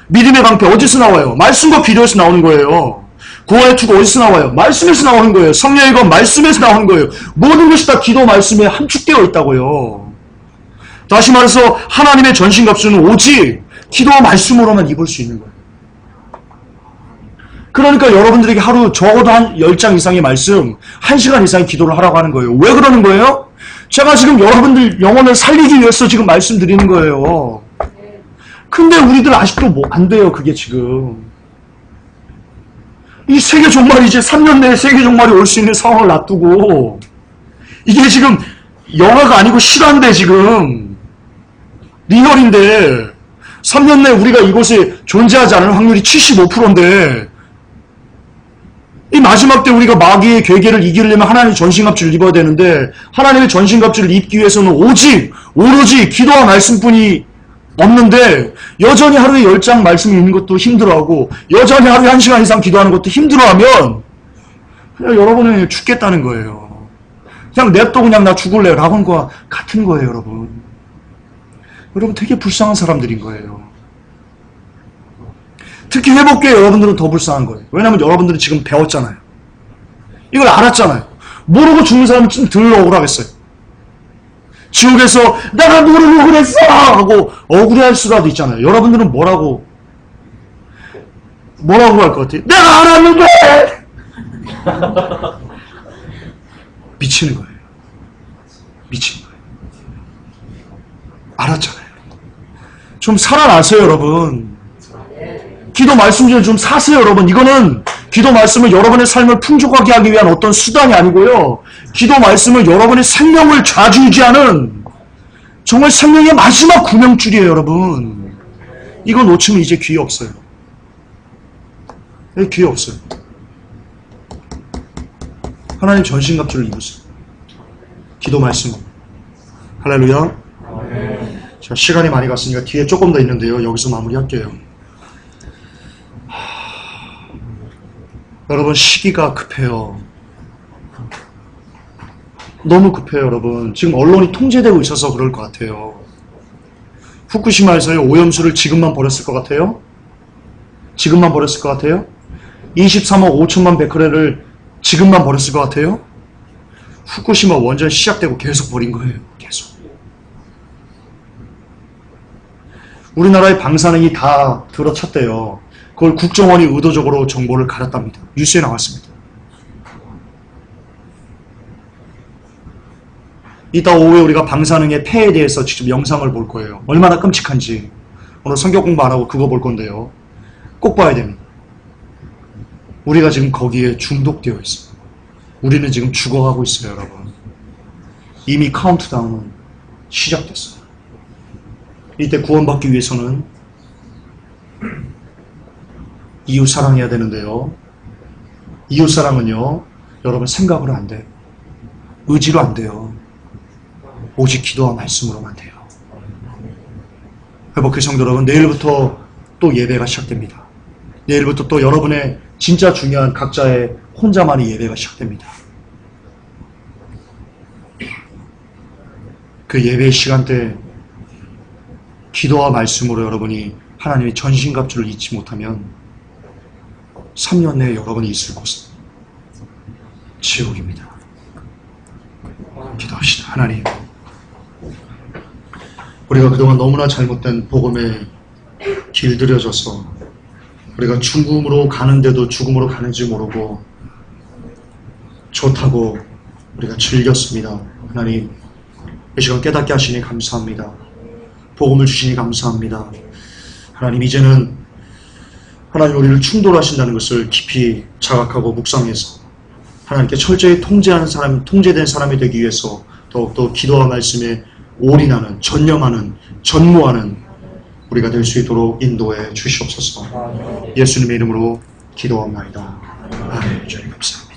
믿음의 방패 어디서 나와요? 말씀과 비료에서 나오는 거예요. 구원의 투구 어디서 나와요? 말씀에서 나오는 거예요. 성령의 건 말씀에서 나오는 거예요. 모든 것이 다 기도 말씀에 함축되어 있다고요. 다시 말해서 하나님의 전신갑주는 오직 기도와 말씀으로만 입을 수 있는 거예요. 그러니까 여러분들에게 하루 적어도 한 10장 이상의 말씀, 1시간 이상의 기도를 하라고 하는 거예요. 왜 그러는 거예요? 제가 지금 여러분들 영혼을 살리기 위해서 지금 말씀드리는 거예요. 근데 우리들 아직도 안 돼요, 그게 지금. 이 세계 종말이 이제 3년 내에 세계 종말이 올 수 있는 상황을 놔두고, 이게 지금 영화가 아니고 실화인데 지금, 리얼인데, 3년 내에 우리가 이곳에 존재하지 않을 확률이 75%인데, 이 마지막 때 우리가 마귀의 괴계를 이기려면 하나님의 전신갑주를 입어야 되는데 하나님의 전신갑주를 입기 위해서는 오로지 기도와 말씀뿐이 없는데 여전히 하루에 10장 말씀이 있는 것도 힘들어하고 여전히 하루에 1시간 이상 기도하는 것도 힘들어하면 그냥 여러분은 죽겠다는 거예요. 그냥 냅둬 그냥 나 죽을래 라는 거와 같은 거예요. 여러분 되게 불쌍한 사람들인 거예요. 특히 회복교회 여러분들은 더 불쌍한 거예요. 왜냐하면 여러분들은 지금 배웠잖아요. 이걸 알았잖아요. 모르고 죽는 사람은 좀 덜 억울하겠어요. 지옥에서 내가 모르고 그랬어! 하고 억울해할 수라도 있잖아요. 여러분들은 뭐라고 할 것 같아요? 내가 알았는데! 미치는 거예요. 알았잖아요. 좀 살아나세요, 여러분. 기도 말씀 좀 사세요, 여러분. 이거는 기도 말씀을 여러분의 삶을 풍족하게 하기 위한 어떤 수단이 아니고요. 기도 말씀은 여러분의 생명을 좌지우지하는 정말 생명의 마지막 구명줄이에요, 여러분. 이거 놓치면 이제 기회 없어요. 기회 없어요. 하나님 전신갑주를 입으세요. 기도 말씀. 할렐루야. 자, 시간이 많이 갔으니까 뒤에 조금 더 있는데요. 여기서 마무리할게요. 여러분 시기가 급해요. 너무 급해요, 여러분. 지금 언론이 통제되고 있어서 그럴 것 같아요. 후쿠시마에서의 오염수를 지금만 버렸을 것 같아요? 23억 5천만 베크렐을 지금만 버렸을 것 같아요? 후쿠시마 원전 시작되고 계속 버린 거예요. 계속. 우리나라의 방사능이 다 들어찼대요. 그걸 국정원이 의도적으로 정보를 가렸답니다. 뉴스에 나왔습니다. 이따 오후에 우리가 방사능의 폐에 대해서 직접 영상을 볼 거예요. 얼마나 끔찍한지. 오늘 성경 공부 안 하고 그거 볼 건데요. 꼭 봐야 됩니다. 우리가 지금 거기에 중독되어 있어요. 우리는 지금 죽어가고 있어요, 여러분. 이미 카운트다운은 시작됐어요. 이때 구원받기 위해서는 이웃 사랑해야 되는데요. 이웃 사랑은요, 여러분 생각으로 안 돼요. 의지로 안 돼요. 오직 기도와 말씀으로만 돼요. 회복의 성도 여러분, 내일부터 또 예배가 시작됩니다. 내일부터 또 여러분의 진짜 중요한 각자의 혼자만의 예배가 시작됩니다. 그 예배의 시간대 기도와 말씀으로 여러분이 하나님의 전신갑주를 잊지 못하면 3년 내에 여러분이 있을 곳은 지옥입니다. 기도합시다. 하나님, 우리가 그동안 너무나 잘못된 복음에 길들여져서 우리가 죽음으로 가는데도 죽음으로 가는지 모르고 좋다고 우리가 즐겼습니다. 하나님, 이 시간 깨닫게 하시니 감사합니다. 복음을 주시니 감사합니다. 하나님, 이제는 하나님 우리를 충돌하신다는 것을 깊이 자각하고 묵상해서 하나님께 철저히 통제된 사람이 되기 위해서 더욱더 기도와 말씀에 올인하는, 전념하는, 전무하는 우리가 될 수 있도록 인도해 주시옵소서. 예수님의 이름으로 기도합니다. 아멘. 주님 감사합니다.